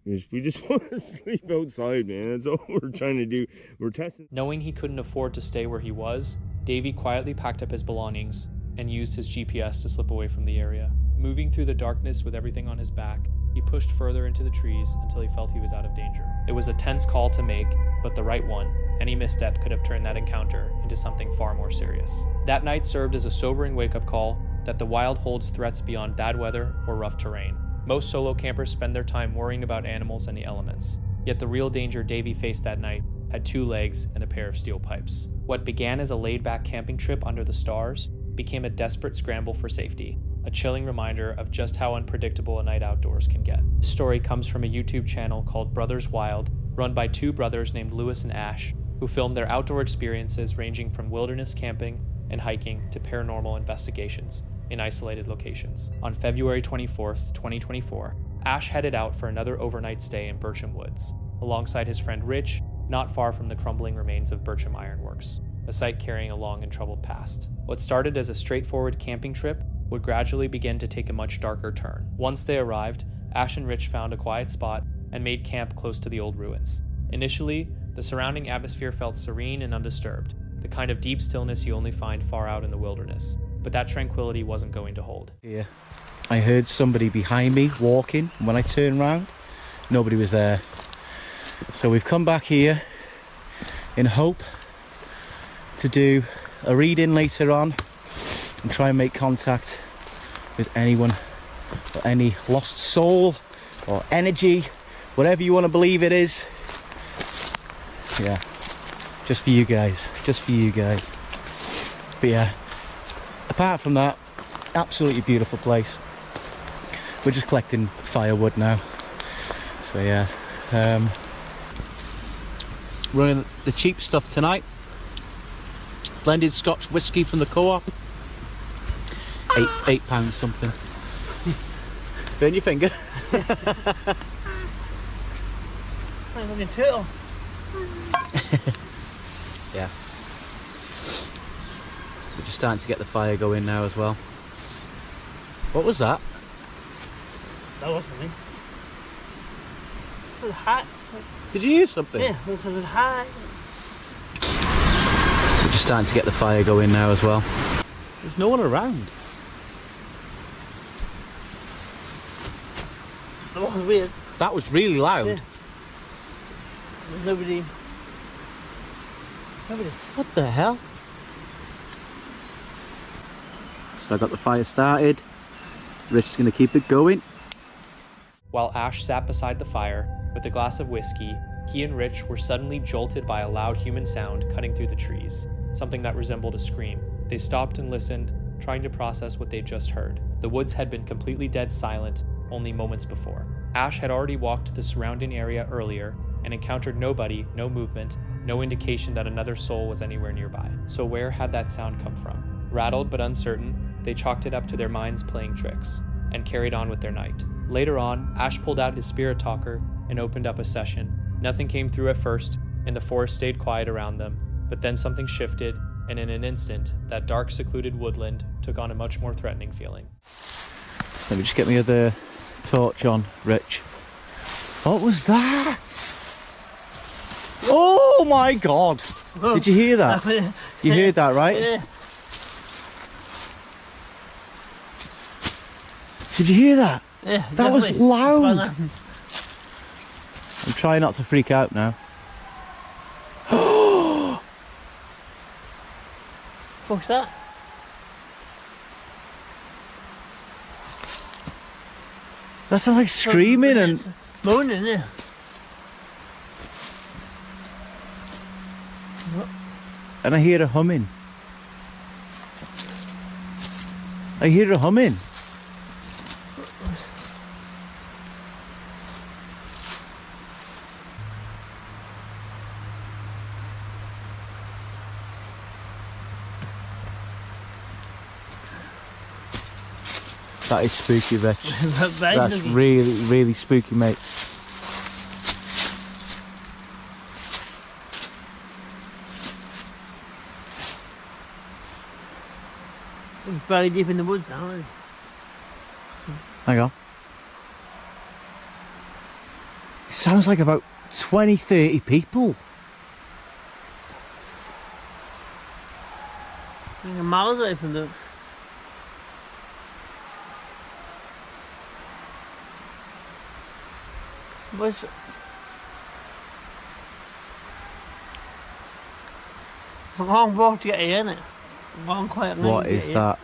We just want to sleep outside, man. That's all we're trying to do. We're testing. Knowing he couldn't afford to stay where he was, Davey quietly packed up his belongings and used his GPS to slip away from the area. Moving through the darkness with everything on his back, he pushed further into the trees until he felt he was out of danger. It was a tense call to make, but the right one. Any misstep could have turned that encounter into something far more serious. That night served as a sobering wake-up call that the wild holds threats beyond bad weather or rough terrain. Most solo campers spend their time worrying about animals and the elements. Yet the real danger Davey faced that night had 2 legs and a pair of steel pipes. What began as a laid-back camping trip under the stars became a desperate scramble for safety, a chilling reminder of just how unpredictable a night outdoors can get. This story comes from a YouTube channel called Brothers Wild, run by 2 brothers named Lewis and Ash, who filmed their outdoor experiences ranging from wilderness camping and hiking to paranormal investigations in isolated locations. On February 24th, 2024, Ash headed out for another overnight stay in Bircham Woods, alongside his friend Rich, not far from the crumbling remains of Bircham Ironworks, a site carrying a long and troubled past. What started as a straightforward camping trip would gradually begin to take a much darker turn. Once they arrived, Ash and Rich found a quiet spot and made camp close to the old ruins. Initially, the surrounding atmosphere felt serene and undisturbed, the kind of deep stillness you only find far out in the wilderness. But that tranquility wasn't going to hold. Yeah, I heard somebody behind me walking, and when I turned round, nobody was there. So we've come back here in hope to do a read-in later on and try and make contact with anyone or any lost soul or energy, whatever you want to believe it is. Yeah, just for you guys, just for you guys. But yeah, apart from that, absolutely beautiful place. We're just collecting firewood now. So yeah, running the cheap stuff tonight. Blended Scotch whiskey from the co-op. £8 something. Burn your finger. I'm looking turtle. Yeah. We're just starting to get the fire going now as well. What was that? That wasn't me. It was hot. Did you hear something? Yeah, it was hot. We're just starting to get the fire going now as well. There's no one around. That was weird. That was really loud. Yeah. There's nobody. What the hell? So I got the fire started. Rich is going to keep it going. While Ash sat beside the fire with a glass of whiskey, he and Rich were suddenly jolted by a loud human sound cutting through the trees, something that resembled a scream. They stopped and listened, trying to process what they'd just heard. The woods had been completely dead silent only moments before. Ash had already walked the surrounding area earlier and encountered nobody, no movement, no indication that another soul was anywhere nearby. So where had that sound come from? Rattled but uncertain, they chalked it up to their minds playing tricks and carried on with their night. Later on, Ash pulled out his spirit talker and opened up a session. Nothing came through at first, and the forest stayed quiet around them, but then something shifted, and in an instant, that dark, secluded woodland took on a much more threatening feeling. Let me just get my other torch on, Rich. What was that? Oh my god! Did you hear that? You heard that, right? Yeah. Did you hear that? Yeah, that was definitely. loud. I'm trying not to freak out now. What's that? That sounds like screaming and moaning, yeah. I hear a humming. I hear a humming. That is spooky, Rich. That's really, really spooky, mate. We're very deep in the woods now, aren't we? Hang on. It sounds like about 20, 30 people. We're miles away from the... What's... It's a long walk to get here, isn't it? Long quiet lane. What is that?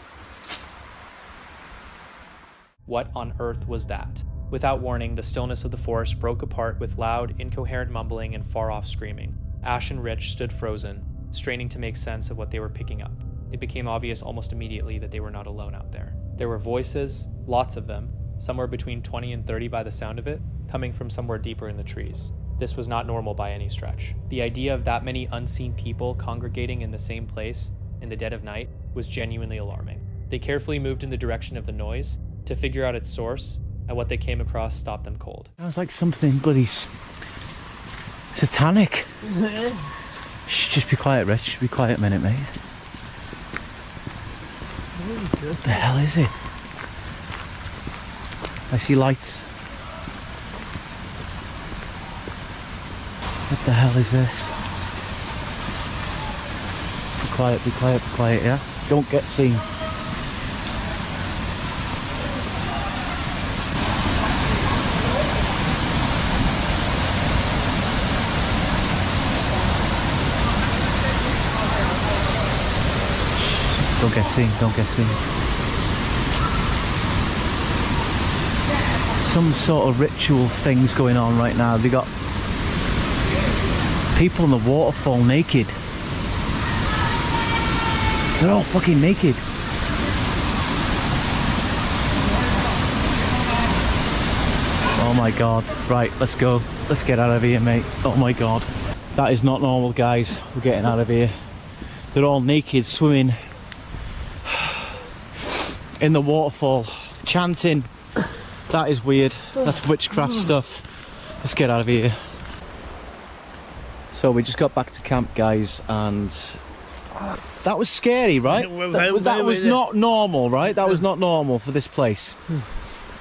What on earth was that? Without warning, the stillness of the forest broke apart with loud, incoherent mumbling and far-off screaming. Ash and Rich stood frozen, straining to make sense of what they were picking up. It became obvious almost immediately that they were not alone out there. There were voices, lots of them, somewhere between 20 and 30 by the sound of it, coming from somewhere deeper in the trees. This was not normal by any stretch. The idea of that many unseen people congregating in the same place in the dead of night was genuinely alarming. They carefully moved in the direction of the noise to figure out its source, and what they came across stopped them cold. Sounds like something bloody satanic. Shh, just be quiet, Rich. Be quiet a minute, mate. What the hell is it? I see lights. What the hell is this? Be quiet, be quiet, be quiet, yeah? Don't get seen. Don't get seen, don't get seen. Some sort of ritual things going on right now. They got people in the waterfall naked. They're all fucking naked. Oh my god. Right, let's go. Let's get out of here, mate. Oh my god. That is not normal, guys. We're getting out of here. They're all naked, swimming in the waterfall, chanting. That is weird. That's witchcraft stuff. Let's get out of here. So we just got back to camp, guys, and that was scary, right? That was not normal, right? That was not normal for this place.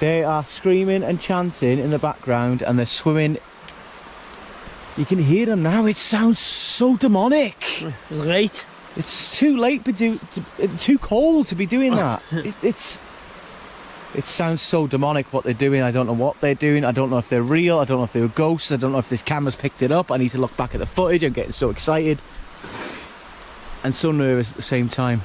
They are screaming and chanting in the background, and they're swimming. You can hear them now. It sounds so demonic. Right. It's too late to do, too cold to be doing that. It sounds so demonic what they're doing. I don't know what they're doing. I don't know if they're real. I don't know if they're ghosts. I don't know if this camera's picked it up. I need to look back at the footage. I'm getting so excited and so nervous at the same time.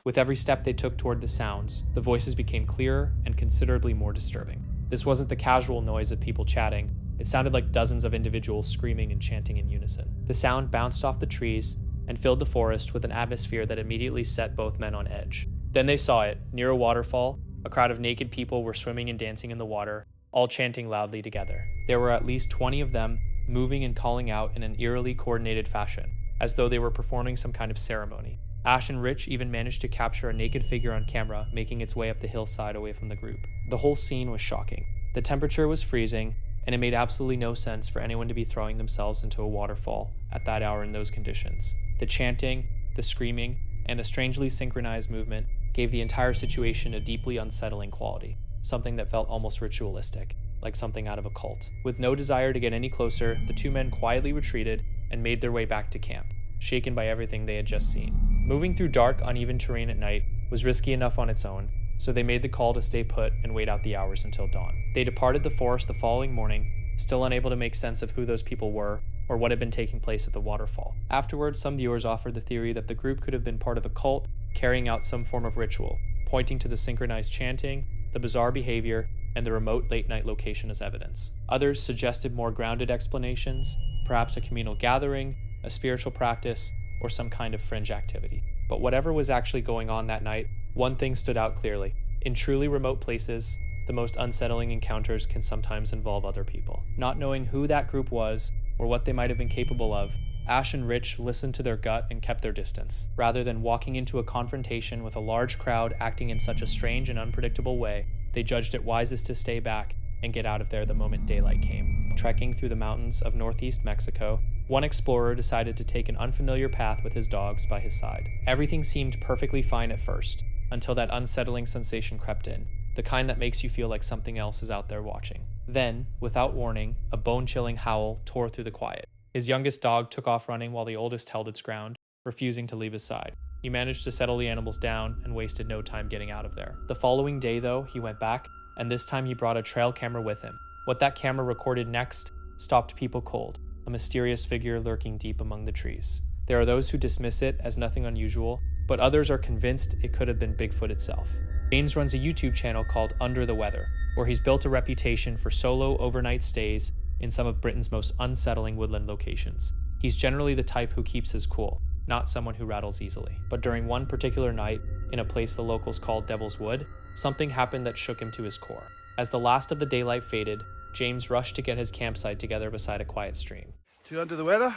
With every step they took toward the sounds, the voices became clearer and considerably more disturbing. This wasn't the casual noise of people chatting. It sounded like dozens of individuals screaming and chanting in unison. The sound bounced off the trees and filled the forest with an atmosphere that immediately set both men on edge. Then they saw it, near a waterfall. A crowd of naked people were swimming and dancing in the water, all chanting loudly together. There were at least 20 of them, moving and calling out in an eerily coordinated fashion, as though they were performing some kind of ceremony. Ash and Rich even managed to capture a naked figure on camera, making its way up the hillside away from the group. The whole scene was shocking. The temperature was freezing, and it made absolutely no sense for anyone to be throwing themselves into a waterfall at that hour in those conditions. The chanting, the screaming, and the strangely synchronized movement gave the entire situation a deeply unsettling quality, something that felt almost ritualistic, like something out of a cult. With no desire to get any closer, the two men quietly retreated and made their way back to camp, shaken by everything they had just seen. Moving through dark, uneven terrain at night was risky enough on its own, so they made the call to stay put and wait out the hours until dawn. They departed the forest the following morning, still unable to make sense of who those people were or what had been taking place at the waterfall. Afterwards, some viewers offered the theory that the group could have been part of a cult carrying out some form of ritual, pointing to the synchronized chanting, the bizarre behavior, and the remote late-night location as evidence. Others suggested more grounded explanations, perhaps a communal gathering, a spiritual practice, or some kind of fringe activity. But whatever was actually going on that night, one thing stood out clearly. In truly remote places, the most unsettling encounters can sometimes involve other people. Not knowing who that group was, or what they might have been capable of, Ash and Rich listened to their gut and kept their distance. Rather than walking into a confrontation with a large crowd acting in such a strange and unpredictable way, they judged it wisest to stay back and get out of there the moment daylight came. Trekking through the mountains of northeast Mexico, one explorer decided to take an unfamiliar path with his dogs by his side. Everything seemed perfectly fine at first, until that unsettling sensation crept in, the kind that makes you feel like something else is out there watching. Then, without warning, a bone-chilling howl tore through the quiet. His youngest dog took off running while the oldest held its ground, refusing to leave his side. He managed to settle the animals down and wasted no time getting out of there. The following day, though, he went back, and this time he brought a trail camera with him. What that camera recorded next stopped people cold, a mysterious figure lurking deep among the trees. There are those who dismiss it as nothing unusual, but others are convinced it could have been Bigfoot itself. James runs a YouTube channel called Under the Weather, where he's built a reputation for solo overnight stays in some of Britain's most unsettling woodland locations. He's generally the type who keeps his cool, not someone who rattles easily. But during one particular night, in a place the locals call Devil's Wood, something happened that shook him to his core. As the last of the daylight faded, James rushed to get his campsite together beside a quiet stream. To Under the Weather,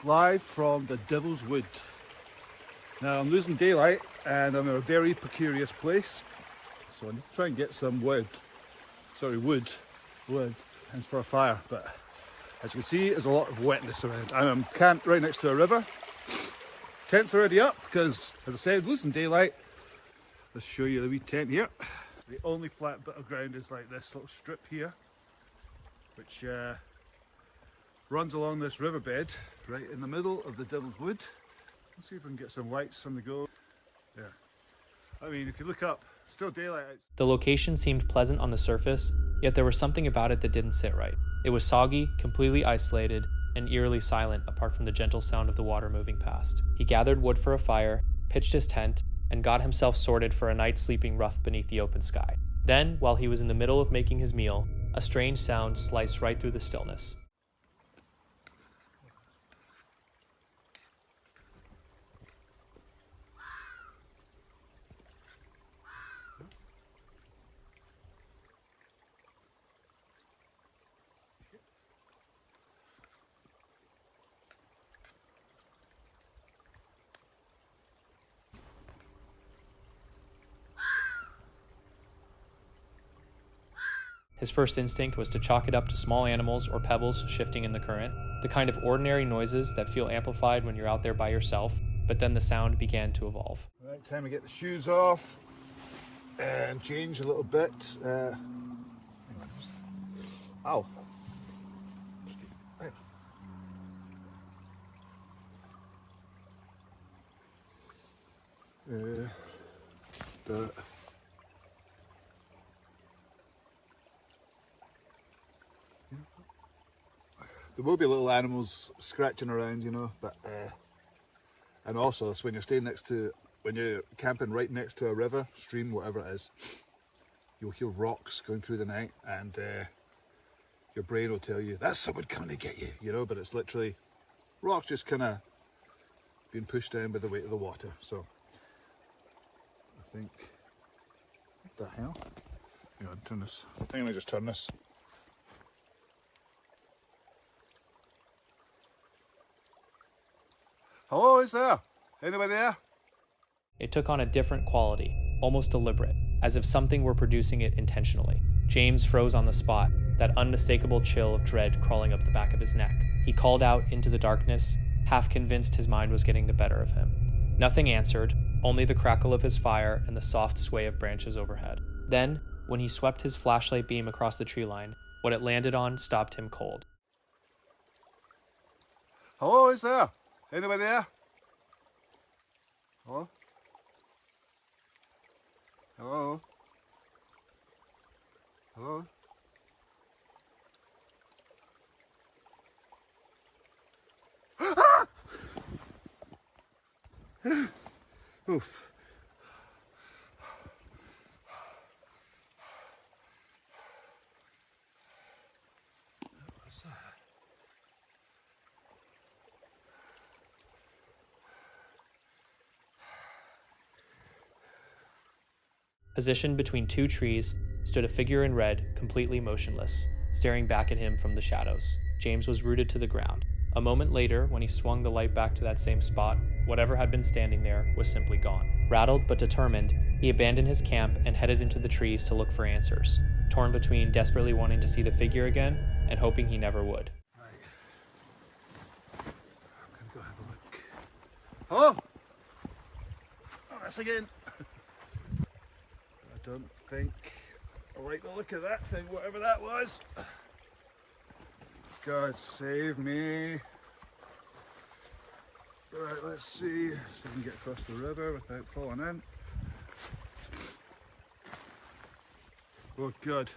live from the Devil's Wood. Now I'm losing daylight and I'm in a very precarious place, so I need to try and get some wood. And it's for a fire, but As you can see, there's a lot of wetness around. I'm camped right next to a river. Tent's already up because, as I said, losing daylight. Let's show you the wee tent here. The only flat bit of ground is like this little strip here, which runs along this riverbed right in the middle of the Devil's Wood. Let's see if we can get some lights on the go. There. I mean, if you look up, still daylight outside. The location seemed pleasant on the surface, yet there was something about it that didn't sit right. It was soggy, completely isolated, and eerily silent apart from the gentle sound of the water moving past. He gathered wood for a fire, pitched his tent, and got himself sorted for a night sleeping rough beneath the open sky. Then, while he was in the middle of making his meal, a strange sound sliced right through the stillness. His first instinct was to chalk it up to small animals or pebbles shifting in the current, the kind of ordinary noises that feel amplified when you're out there by yourself, but then the sound began to evolve. Right, time to get the shoes off and change a little bit. Ow. There will be little animals scratching around, you know, but and also it's when you're camping right next to a river, stream, whatever it is, you'll hear rocks going through the night, and your brain will tell you that's someone coming to get you, you know, but it's literally rocks just kind of being pushed down by the weight of the water. So I think, what the hell? Hang on, turn this. I think I might just turn this. Hello, is there? Anybody there? It took on a different quality, almost deliberate, as if something were producing it intentionally. James froze on the spot, that unmistakable chill of dread crawling up the back of his neck. He called out into the darkness, half convinced his mind was getting the better of him. Nothing answered, only the crackle of his fire and the soft sway of branches overhead. Then, when he swept his flashlight beam across the tree line, what it landed on stopped him cold. Hello, is there? Anybody there? Hello? Hello? Hello? Ah! Oof. What's that? Positioned between two trees stood a figure in red, completely motionless, staring back at him from the shadows. James was rooted to the ground. A moment later, when he swung the light back to that same spot, whatever had been standing there was simply gone. Rattled but determined, he abandoned his camp and headed into the trees to look for answers, torn between desperately wanting to see the figure again and hoping he never would. I'm gonna go have a look. Hello? Oh, that's again. I don't think I like the look of that thing, whatever that was. God save me. Right, let's see if we can get across the river without falling in. Oh God.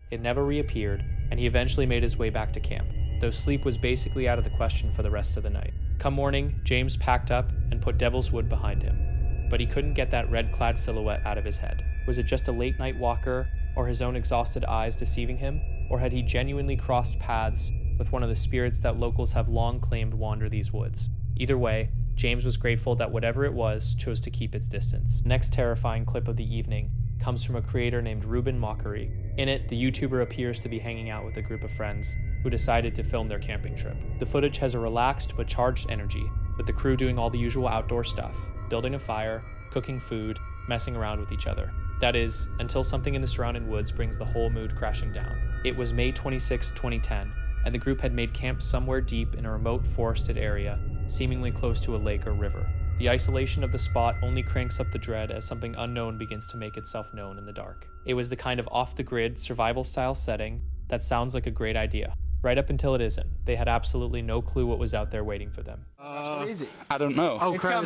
It never reappeared, and he eventually made his way back to camp, though sleep was basically out of the question for the rest of the night. Come morning, James packed up and put Devil's Wood behind him, but he couldn't get that red-clad silhouette out of his head. Was it just a late-night walker, or his own exhausted eyes deceiving him, or had he genuinely crossed paths with one of the spirits that locals have long claimed wander these woods? Either way, James was grateful that whatever it was chose to keep its distance. The next terrifying clip of the evening comes from a creator named Ruben Mockery. In it, the YouTuber appears to be hanging out with a group of friends who decided to film their camping trip. The footage has a relaxed but charged energy, with the crew doing all the usual outdoor stuff, building a fire, cooking food, messing around with each other. That is, until something in the surrounding woods brings the whole mood crashing down. It was May 26, 2010, and the group had made camp somewhere deep in a remote forested area, seemingly close to a lake or river. The isolation of the spot only cranks up the dread as something unknown begins to make itself known in the dark. It was the kind of off-the-grid, survival-style setting that sounds like a great idea. Right up until it isn't. They had absolutely no clue what was out there waiting for them. What is it? I don't know. Oh, crap.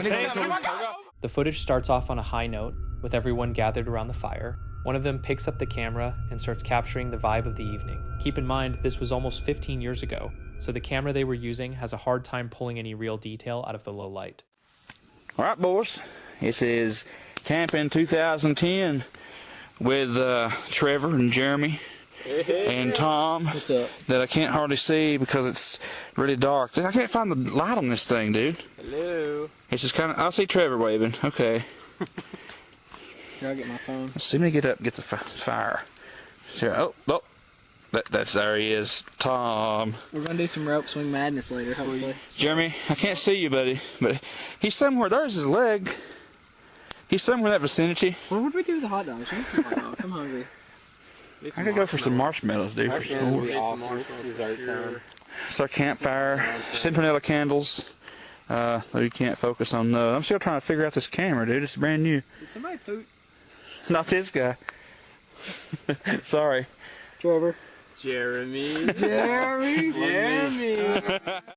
The footage starts off on a high note, with everyone gathered around the fire. One of them picks up the camera and starts capturing the vibe of the evening. Keep in mind, this was almost 15 years ago, so the camera they were using has a hard time pulling any real detail out of the low light. All right, boys. This is Camping 2010 with Trevor and Jeremy and Tom. What's up? That I can't hardly see because it's really dark. I can't find the light on this thing, dude. Hello. It's just kind of... I see Trevor waving. Okay. Here, I'll get my phone. Let's see me get up and get the fire. So, oh. That's there he is. Tom. We're going to do some rope swing madness later, hopefully. Jeremy, I can't see you, buddy, but he's somewhere. There's his leg. He's somewhere in that vicinity. Well, what do we do with the hot dogs? We need some hot dogs. I'm hungry. I could go for some marshmallows, dude. For s'mores. Awesome. Dessert time. It's our campfire. Centinela candles. Though you can't focus on those. I'm still trying to figure out this camera, dude. It's brand new. Did somebody poop? Not this guy. Sorry. Trevor. Jeremy.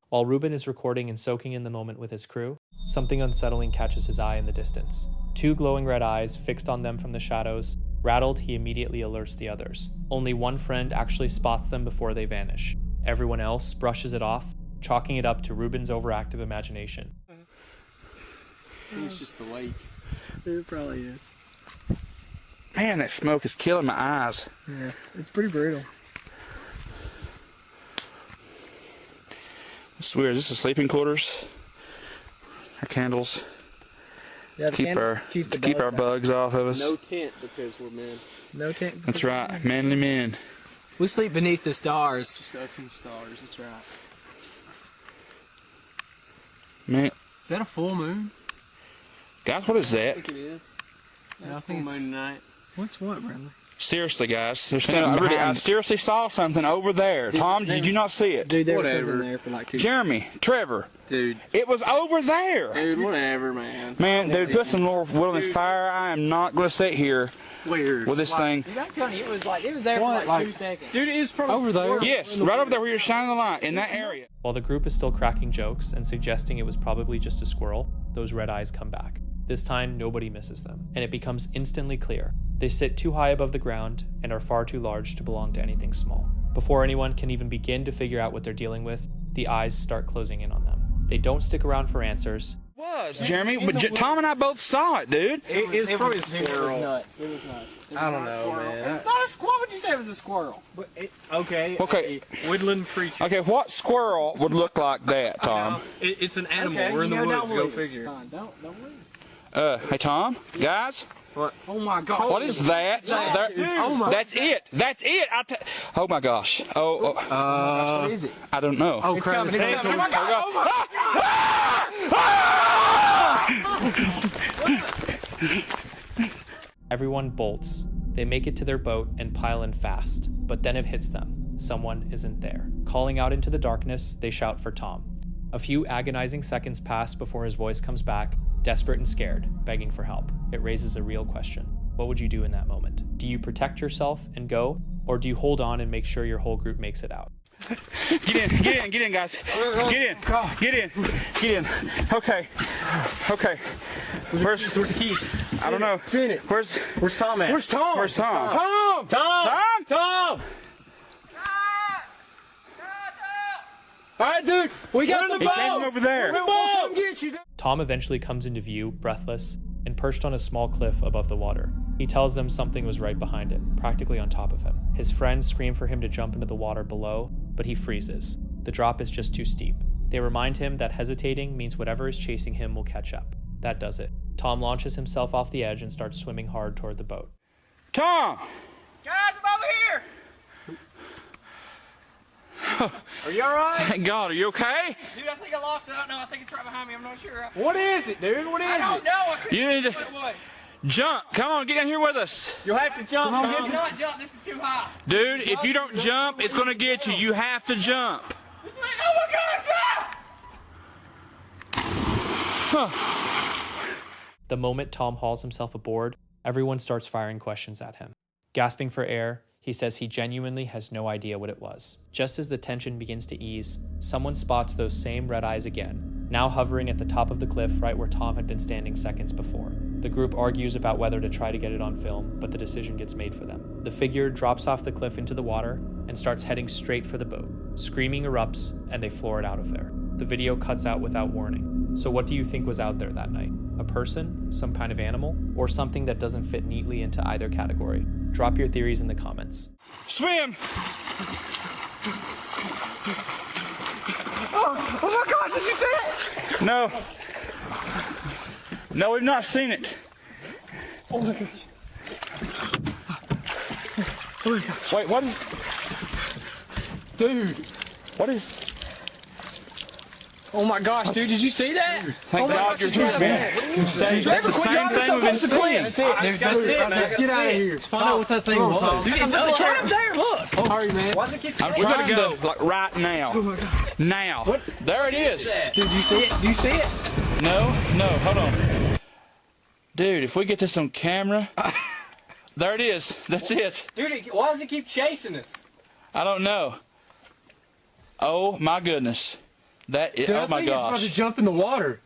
While Ruben is recording and soaking in the moment with his crew, something unsettling catches his eye in the distance. Two glowing red eyes fixed on them from the shadows. Rattled, he immediately alerts the others. Only one friend actually spots them before they vanish. Everyone else brushes it off, chalking it up to Ruben's overactive imagination. I think it's just the lake. It probably is. Man, that smoke is killing my eyes. Yeah, it's pretty brutal. I swear, is this the sleeping quarters? Our candles. Yeah, keep our bugs off of us. No tent because we're men. No tent. That's right, manly men. We sleep beneath the stars. Just us and stars. That's right. Man, is that a full moon? Guys, what is that? I think it is. Yeah, I think it's moon night. What's what, Bradley? Seriously, guys, there's something I seriously saw something over there. Tom, did you not see it? Dude, there was something there for like 2 Jeremy, Trevor. Dude. It was over there. Dude, whatever, man. Man, dude, put some more wood on this fire. I am not going to sit here with this thing. Dude, I'm telling you, it was there for like 2 seconds. Dude, it is probably over there. Yes, right over there where you're shining the light, in that area. While the group is still cracking jokes and suggesting it was probably just a squirrel, those red eyes come back. This time, nobody misses them, and it becomes instantly clear. They sit too high above the ground and are far too large to belong to anything small. Before anyone can even begin to figure out what they're dealing with, the eyes start closing in on them. They don't stick around for answers. Jeremy, Tom and I both saw it, dude. It was probably a squirrel. It was nuts. I don't know, man. It's not a squirrel. What would you say it was a squirrel? Okay. Okay. Woodland creature. Okay, what squirrel would look like that, Tom? It's an animal. Okay, we're in the woods. Go figure. Don't lose. Hey, Tom, guys. What? Oh my God! What is that? That's it. That's it. Oh my gosh. What is it? I don't know. Oh crap! It's coming. Everyone bolts. They make it to their boat and pile in fast, but then it hits them. Someone isn't there. Calling out into the darkness, they shout for Tom. A few agonizing seconds pass before his voice comes back, desperate and scared, begging for help. It raises a real question. What would you do in that moment? Do you protect yourself and go, or do you hold on and make sure your whole group makes it out? Get in, guys. Get in. Okay. Where's the keys? I don't know. Seen it. Where's Tom at? Where's Tom? Tom! All right, dude. We got the boat. He came over there. We'll come get you. Tom eventually comes into view, breathless, and perched on a small cliff above the water. He tells them something was right behind him, practically on top of him. His friends scream for him to jump into the water below, but he freezes. The drop is just too steep. They remind him that hesitating means whatever is chasing him will catch up. That does it. Tom launches himself off the edge and starts swimming hard toward the boat. Tom! Guys, I'm over here! Are you alright? Thank God. Are you okay? Dude, I think I lost it. I don't know. I think it's right behind me. I'm not sure. What is it, dude? What is it? I don't know. I couldn't You need to what it was. jump. Come on, get down here with us. You'll have to jump, Tom. It's not jump. This is too high. Dude, if you don't jump, it's going to get you. You have to jump. It's like, oh my gosh! The moment Tom hauls himself aboard, everyone starts firing questions at him. Gasping for air, he says he genuinely has no idea what it was. Just as the tension begins to ease, someone spots those same red eyes again, now hovering at the top of the cliff right where Tom had been standing seconds before. The group argues about whether to try to get it on film, but the decision gets made for them. The figure drops off the cliff into the water and starts heading straight for the boat. Screaming erupts, and they floor it out of there. The video cuts out without warning. So what do you think was out there that night? A person, some kind of animal, or something that doesn't fit neatly into either category? Drop your theories in the comments. Swim! Oh my gosh, did you see it? No. No, we've not seen it. Oh my god. Oh my gosh. Wait, what is... Dude. What is... Oh my gosh, dude, did you see that? Thank God you're trying to That's the same thing we've been seeing. That's it, man. Let's get out of here. Let's find out what that thing was. Dude, it's right up there, look. Sorry, man. Why does it keep We gotta go, like, right now. Oh my god. Now. What? There it is. Dude, you see it? Do you see it? No, hold on. Dude, if we get this on camera... There it is. That's it. Dude, why does it keep chasing us? I don't know. Oh my goodness. That is, Dude, oh my I think it's about gosh. to jump in the water.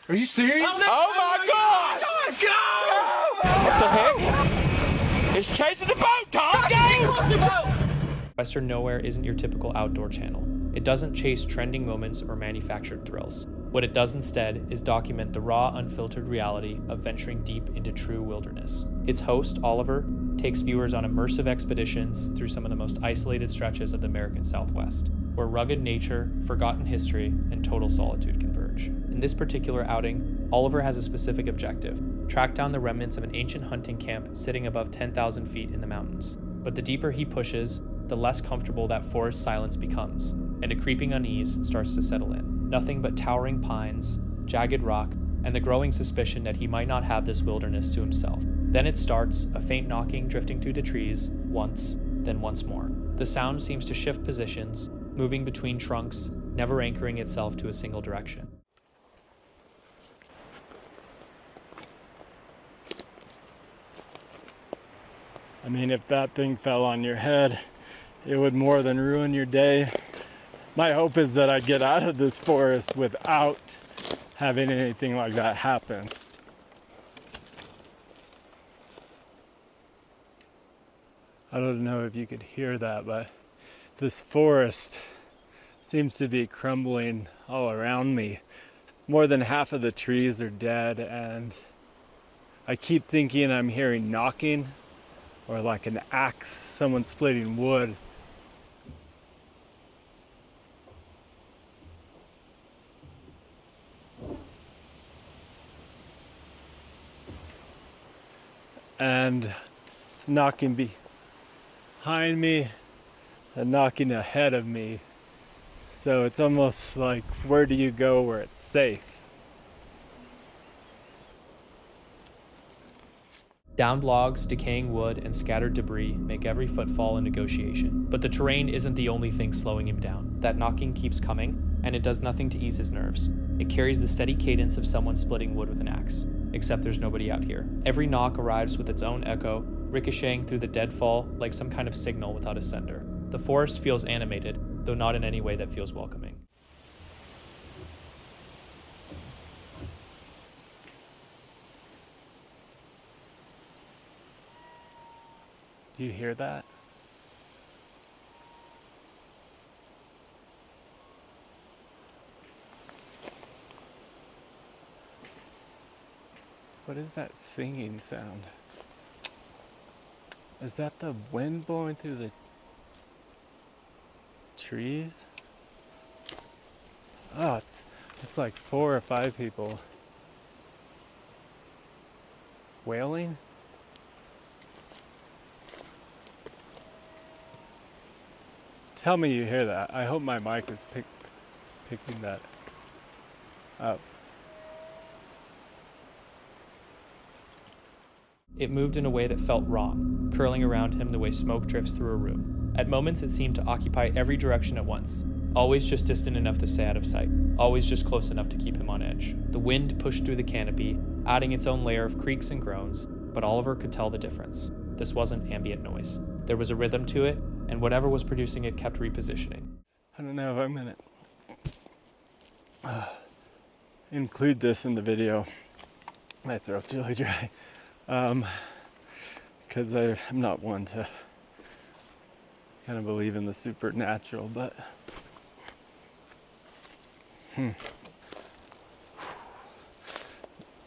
Are you serious? Oh my gosh! Go! What the heck? It's chasing the boat, Tom! Go! Western Nowhere isn't your typical outdoor channel. It doesn't chase trending moments or manufactured thrills. What it does instead is document the raw, unfiltered reality of venturing deep into true wilderness. Its host, Oliver, takes viewers on immersive expeditions through some of the most isolated stretches of the American Southwest, where rugged nature, forgotten history, and total solitude converge. In this particular outing, Oliver has a specific objective: track down the remnants of an ancient hunting camp sitting above 10,000 feet in the mountains. But the deeper he pushes, the less comfortable that forest silence becomes, and a creeping unease starts to settle in. Nothing but towering pines, jagged rock, and the growing suspicion that he might not have this wilderness to himself. Then it starts, a faint knocking drifting through the trees, once, then once more. The sound seems to shift positions, moving between trunks, never anchoring itself to a single direction. I mean, if that thing fell on your head, it would more than ruin your day. My hope is that I get out of this forest without having anything like that happen. I don't know if you could hear that, but this forest seems to be crumbling all around me. More than half of the trees are dead, and I keep thinking I'm hearing knocking or like an axe, someone splitting wood. And it's knocking behind me and knocking ahead of me. So it's almost like, where do you go where it's safe? Downed logs, decaying wood, and scattered debris make every footfall a negotiation. But the terrain isn't the only thing slowing him down. That knocking keeps coming, and it does nothing to ease his nerves. It carries the steady cadence of someone splitting wood with an axe. Except there's nobody out here. Every knock arrives with its own echo, ricocheting through the deadfall like some kind of signal without a sender. The forest feels animated, though not in any way that feels welcoming. Do you hear that? What is that singing sound? Is that the wind blowing through the trees? Oh, it's like 4 or 5 people wailing. Tell me you hear that. I hope my mic is picking that up. It moved in a way that felt wrong, curling around him the way smoke drifts through a room. At moments it seemed to occupy every direction at once, always just distant enough to stay out of sight, always just close enough to keep him on edge. The wind pushed through the canopy, adding its own layer of creaks and groans, but Oliver could tell the difference. This wasn't ambient noise. There was a rhythm to it, and whatever was producing it kept repositioning. I don't know if I'm gonna include this in the video. My throat's really dry. Because I'm not one to kind of believe in the supernatural, but I'm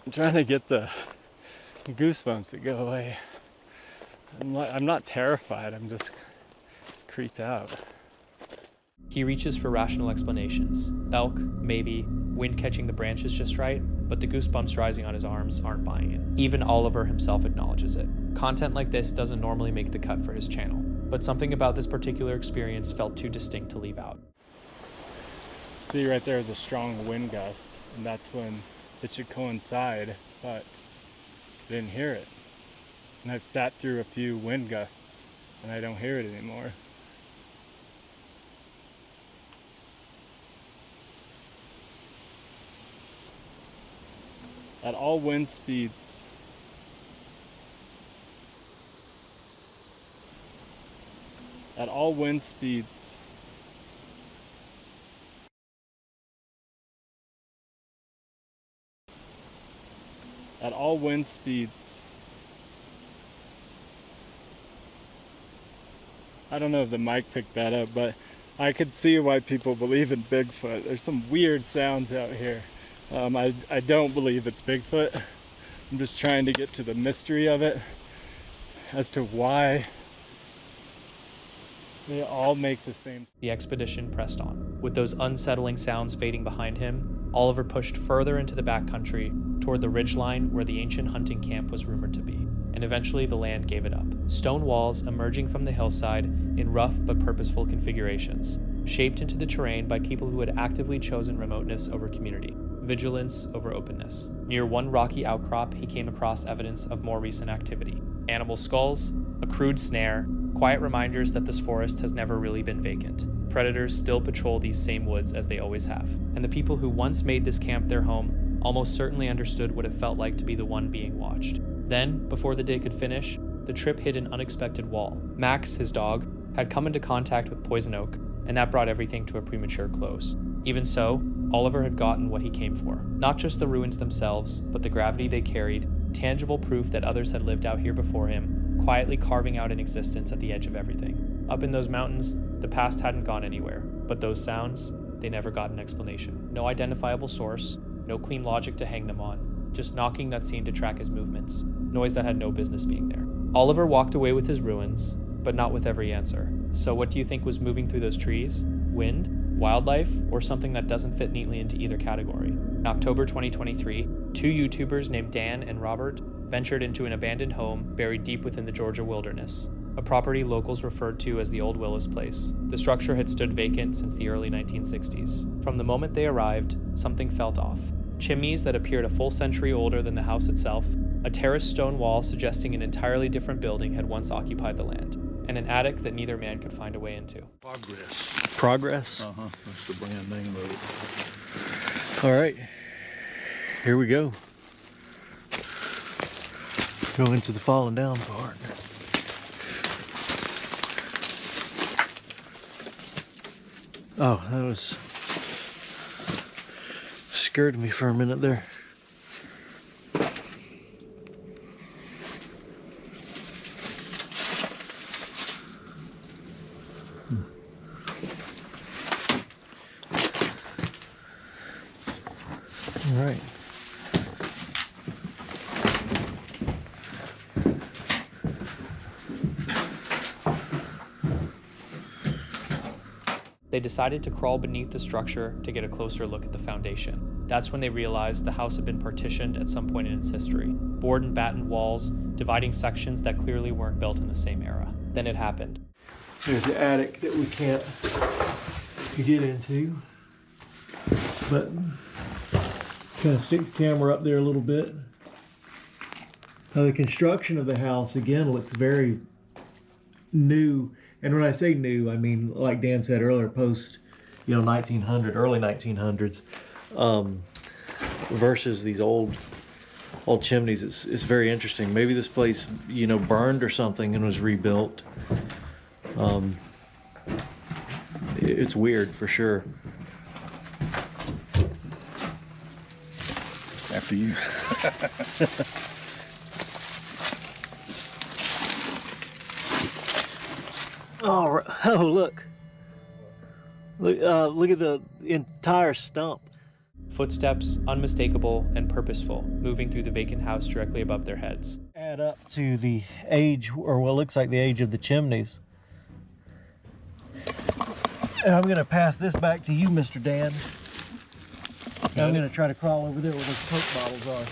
trying to get the goosebumps to go away. I'm not terrified, I'm just creeped out. He reaches for rational explanations. Elk, maybe, wind catching the branches just right, but the goosebumps rising on his arms aren't buying it. Even Oliver himself acknowledges it. Content like this doesn't normally make the cut for his channel, but something about this particular experience felt too distinct to leave out. See, right there is a strong wind gust, and that's when it should coincide, but I didn't hear it. And I've sat through a few wind gusts, and I don't hear it anymore. At all wind speeds, I don't know if the mic picked that up, but I could see why people believe in Bigfoot. There's some weird sounds out here. I don't believe it's Bigfoot. I'm just trying to get to the mystery of it as to why they all make the same. The expedition pressed on. With those unsettling sounds fading behind him, Oliver pushed further into the backcountry toward the ridgeline where the ancient hunting camp was rumored to be, and eventually the land gave it up. Stone walls emerging from the hillside in rough but purposeful configurations, shaped into the terrain by people who had actively chosen remoteness over community, vigilance over openness. Near one rocky outcrop, he came across evidence of more recent activity. Animal skulls, a crude snare, quiet reminders that this forest has never really been vacant. Predators still patrol these same woods as they always have. And the people who once made this camp their home almost certainly understood what it felt like to be the one being watched. Then, before the day could finish, the trip hit an unexpected wall. Max, his dog, had come into contact with poison oak, and that brought everything to a premature close. Even so, Oliver had gotten what he came for. Not just the ruins themselves, but the gravity they carried, tangible proof that others had lived out here before him, quietly carving out an existence at the edge of everything. Up in those mountains, the past hadn't gone anywhere, but those sounds, they never got an explanation. No identifiable source, no clean logic to hang them on, just knocking that seemed to track his movements, noise that had no business being there. Oliver walked away with his ruins, but not with every answer. So what do you think was moving through those trees? Wind? Wildlife? Or something that doesn't fit neatly into either category? In October 2023, two YouTubers named Dan and Robert ventured into an abandoned home buried deep within the Georgia wilderness, a property locals referred to as the Old Willis Place. The structure had stood vacant since the early 1960s. From the moment they arrived, something felt off. Chimneys that appeared a full century older than the house itself, a terraced stone wall suggesting an entirely different building had once occupied the land, and an attic that neither man could find a way into. Progress? Uh-huh, that's the brand name of it. All right, here we go. Go into the falling down part. Oh, that was scared me for a minute there. All right. They decided to crawl beneath the structure to get a closer look at the foundation. That's when they realized the house had been partitioned at some point in its history. Board and batten walls, dividing sections that clearly weren't built in the same era. Then it happened. There's the attic that we can't get into. But kind of stick the camera up there a little bit. Now the construction of the house again looks very new, and when I say new, I mean like Dan said earlier, post 1900, early 1900s, versus these old chimneys. It's very interesting. Maybe this place burned or something and was rebuilt. It's weird for sure. After you. Oh, look at the entire stump. Footsteps, unmistakable and purposeful, moving through the vacant house directly above their heads. Add up to the age, or what looks like the age of the chimneys. And I'm gonna pass this back to you, Mr. Dan. And I'm gonna try to crawl over there where those Coke bottles are.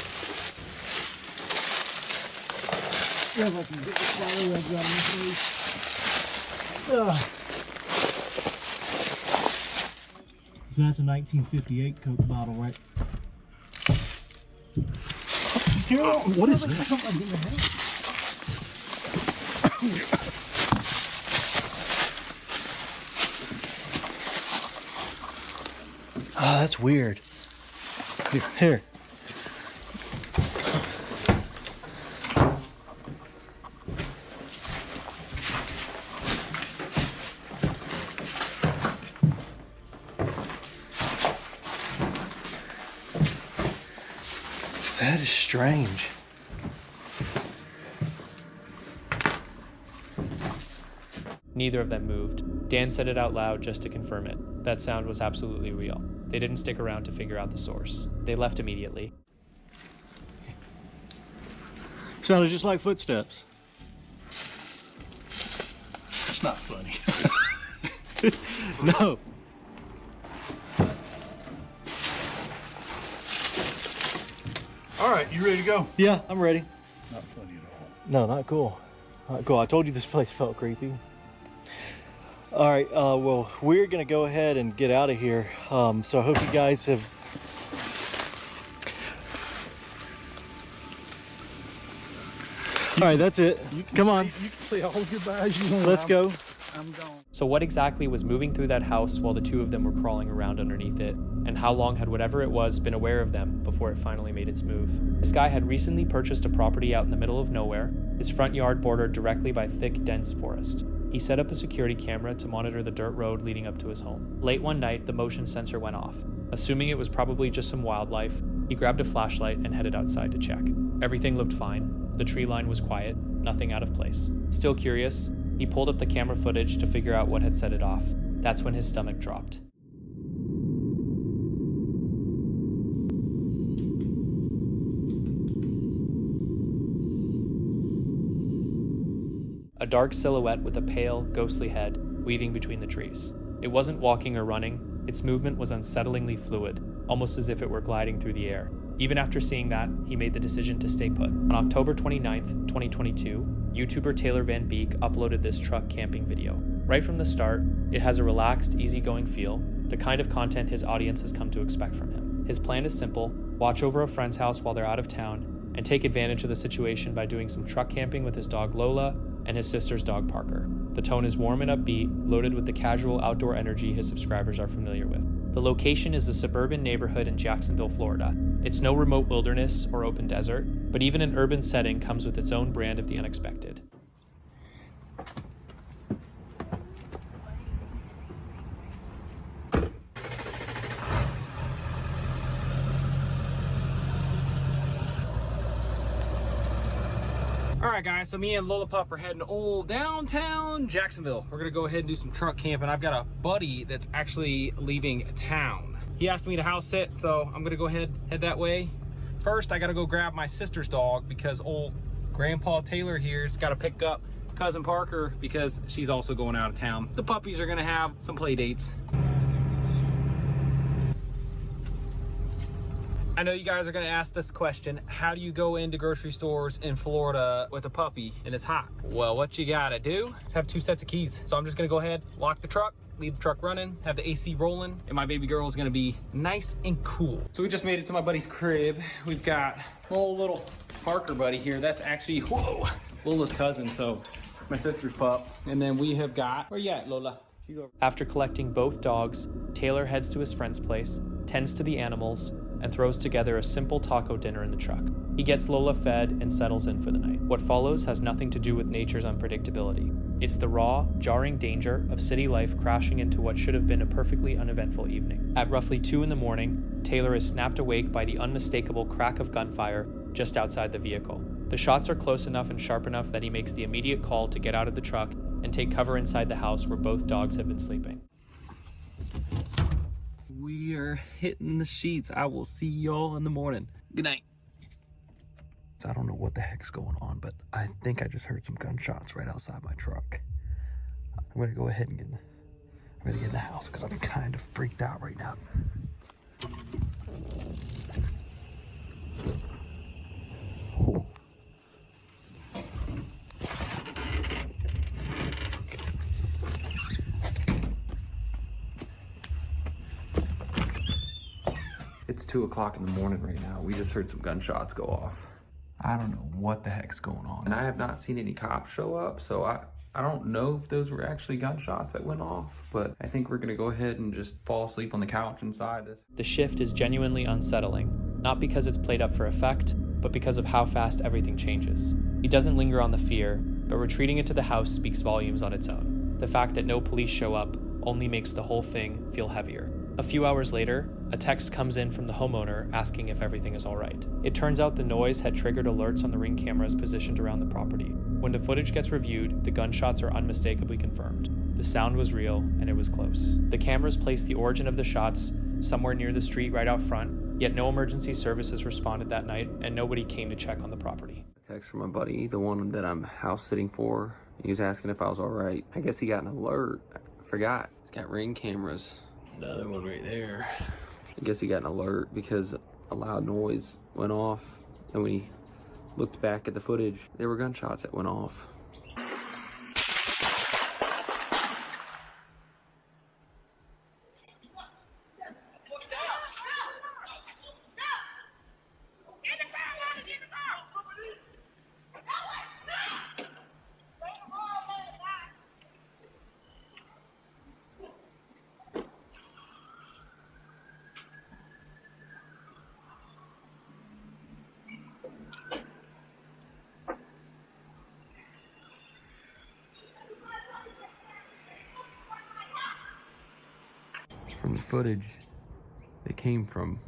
Yeah, if I can get the spider webs out of my face. So that's a 1958 Coke bottle, right? What is this? Oh, that's weird. Here. That is strange. Neither of them moved. Dan said it out loud just to confirm it. That sound was absolutely real. They didn't stick around to figure out the source. They left immediately. Sounded just like footsteps. It's not funny. No. All right, you ready to go? Yeah, I'm ready. Not funny at all. No, not cool. Not cool. I told you this place felt creepy. All right, well, we're gonna go ahead and get out of here. So I hope you guys have... All right, that's it. Come on. You can say all goodbyes you want. Let's go. I'm gone. So what exactly was moving through that house while the two of them were crawling around underneath it? And how long had whatever it was been aware of them before it finally made its move? This guy had recently purchased a property out in the middle of nowhere, his front yard bordered directly by thick, dense forest. He set up a security camera to monitor the dirt road leading up to his home. Late one night, the motion sensor went off. Assuming it was probably just some wildlife, he grabbed a flashlight and headed outside to check. Everything looked fine. The tree line was quiet, nothing out of place. Still curious, he pulled up the camera footage to figure out what had set it off. That's when his stomach dropped. A dark silhouette with a pale, ghostly head weaving between the trees. It wasn't walking or running, its movement was unsettlingly fluid, almost as if it were gliding through the air. Even after seeing that, he made the decision to stay put. On October 29th, 2022, YouTuber Taylor Van Beek uploaded this truck camping video. Right from the start, it has a relaxed, easygoing feel, the kind of content his audience has come to expect from him. His plan is simple: watch over a friend's house while they're out of town, and take advantage of the situation by doing some truck camping with his dog Lola and his sister's dog Parker. The tone is warm and upbeat, loaded with the casual outdoor energy his subscribers are familiar with. The location is a suburban neighborhood in Jacksonville, Florida. It's no remote wilderness or open desert, but even an urban setting comes with its own brand of the unexpected. Alright guys, so me and Lola Pup are heading to old downtown Jacksonville. We're gonna go ahead and do some truck camping. I've got a buddy that's actually leaving town. He asked me to house sit, so I'm gonna go ahead, head that way. First, I gotta go grab my sister's dog because old Grandpa Taylor here's gotta pick up cousin Parker because she's also going out of town. The puppies are gonna have some play dates. I know you guys are gonna ask this question. How do you go into grocery stores in Florida with a puppy and it's hot? Well, what you gotta do is have 2 sets of keys. So I'm just gonna go ahead, lock the truck, leave the truck running, have the AC rolling, and my baby girl is gonna be nice and cool. So we just made it to my buddy's crib. We've got a whole little Parker buddy here. That's actually, whoa, Lola's cousin, so it's my sister's pup. And then we have got, where you at, Lola? She's over. After collecting both dogs, Taylor heads to his friend's place, tends to the animals, and throws together a simple taco dinner in the truck. He gets Lola fed and settles in for the night. What follows has nothing to do with nature's unpredictability. It's the raw, jarring danger of city life crashing into what should have been a perfectly uneventful evening. At roughly 2 in the morning, Taylor is snapped awake by the unmistakable crack of gunfire just outside the vehicle. The shots are close enough and sharp enough that he makes the immediate call to get out of the truck and take cover inside the house where both dogs have been sleeping. We are hitting the sheets. I will see y'all in the morning. Good night. I don't know what the heck's going on, but I think I just heard some gunshots right outside my truck. I'm gonna go ahead and get in the house because I'm kind of freaked out right now. Oh. It's 2 o'clock in the morning right now. We just heard some gunshots go off. I don't know what the heck's going on. And I have not seen any cops show up, so I don't know if those were actually gunshots that went off, but I think we're gonna go ahead and just fall asleep on the couch inside this. The shift is genuinely unsettling, not because it's played up for effect, but because of how fast everything changes. He doesn't linger on the fear, but retreating into the house speaks volumes on its own. The fact that no police show up only makes the whole thing feel heavier. A few hours later, a text comes in from the homeowner asking if everything is all right. It turns out the noise had triggered alerts on the Ring cameras positioned around the property. When the footage gets reviewed, the gunshots are unmistakably confirmed. The sound was real, and it was close. The cameras place the origin of the shots somewhere near the street right out front, yet no emergency services responded that night, and nobody came to check on the property. A text from my buddy, the one that I'm house sitting for. He was asking if I was all right. I guess he got an alert. I forgot. He's got Ring cameras. Another one right there. I guess he got an alert because a loud noise went off, and when he looked back at the footage, there were gunshots that went off. From the footage, it came from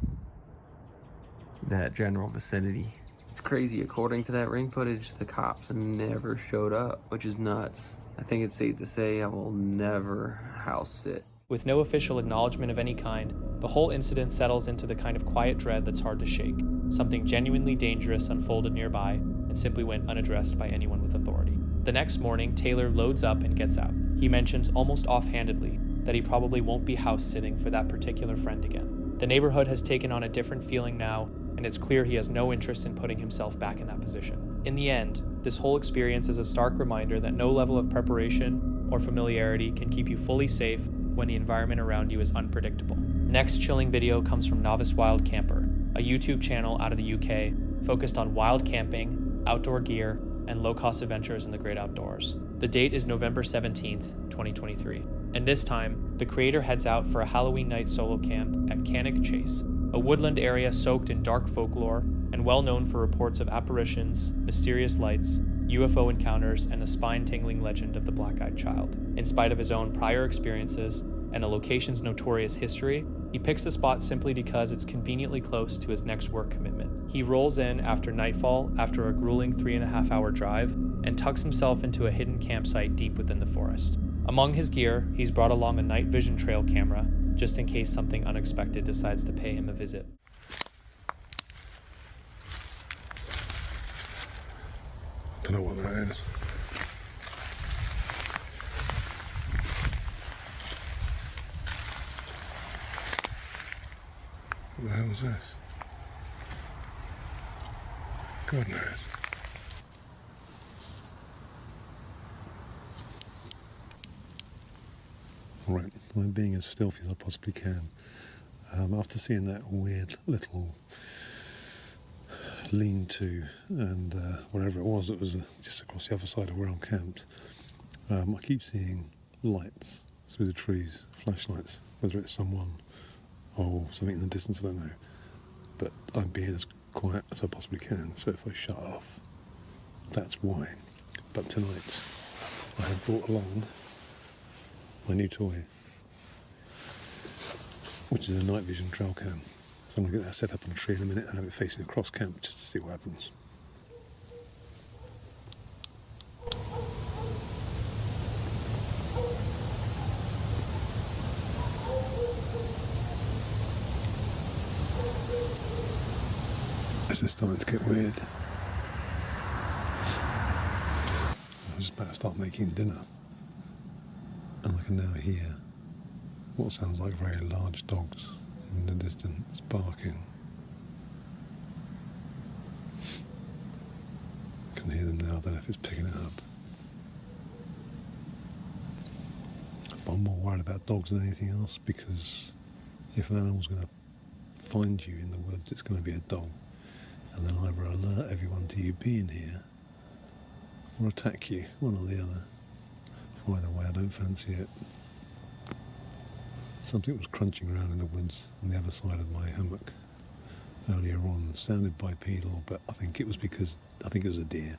that general vicinity. It's crazy. According to that Ring footage, the cops never showed up, which is nuts. I think it's safe to say I will never house sit. With no official acknowledgement of any kind, the whole incident settles into the kind of quiet dread that's hard to shake. Something genuinely dangerous unfolded nearby and simply went unaddressed by anyone with authority. The next morning, Taylor loads up and gets out. He mentions almost offhandedly that he probably won't be house sitting for that particular friend again. The neighborhood has taken on a different feeling now, and it's clear he has no interest in putting himself back in that position. In the end, this whole experience is a stark reminder that no level of preparation or familiarity can keep you fully safe when the environment around you is unpredictable. Next chilling video comes from Novice Wild Camper, a YouTube channel out of the UK focused on wild camping, outdoor gear, and low-cost adventures in the great outdoors. The date is November 17th, 2023. And this time, the creator heads out for a Halloween night solo camp at Cannock Chase, a woodland area soaked in dark folklore and well known for reports of apparitions, mysterious lights, UFO encounters, and the spine-tingling legend of the black-eyed child. In spite of his own prior experiences and the location's notorious history, he picks the spot simply because it's conveniently close to his next work commitment. He rolls in after nightfall after a grueling 3.5-hour drive and tucks himself into a hidden campsite deep within the forest. Among his gear, he's brought along a night vision trail camera, just in case something unexpected decides to pay him a visit. Don't know what that is. What the hell is this? Goodness. Right, I'm being as stealthy as I possibly can. After seeing that weird little lean-to and wherever it was just across the other side of where I'm camped, I keep seeing lights through the trees, flashlights, whether it's someone or something in the distance, I don't know. But I'm being as quiet as I possibly can, so if I shut off, that's why. But tonight, I have brought along my new toy, which is a night vision trail cam. So I'm going to get that set up on a tree in a minute and have it facing across camp just to see what happens. This is starting to get weird. I'm just about to start making dinner, and I can now hear what sounds like very large dogs in the distance barking. I can hear them now. I don't know if it's picking it up. But I'm more worried about dogs than anything else, because if an animal's going to find you in the woods, it's going to be a dog. And then either alert everyone to you being here, or attack you, one or the other. Either way, I don't fancy it. Something was crunching around in the woods on the other side of my hammock earlier on. Sounded bipedal, but I think it was a deer.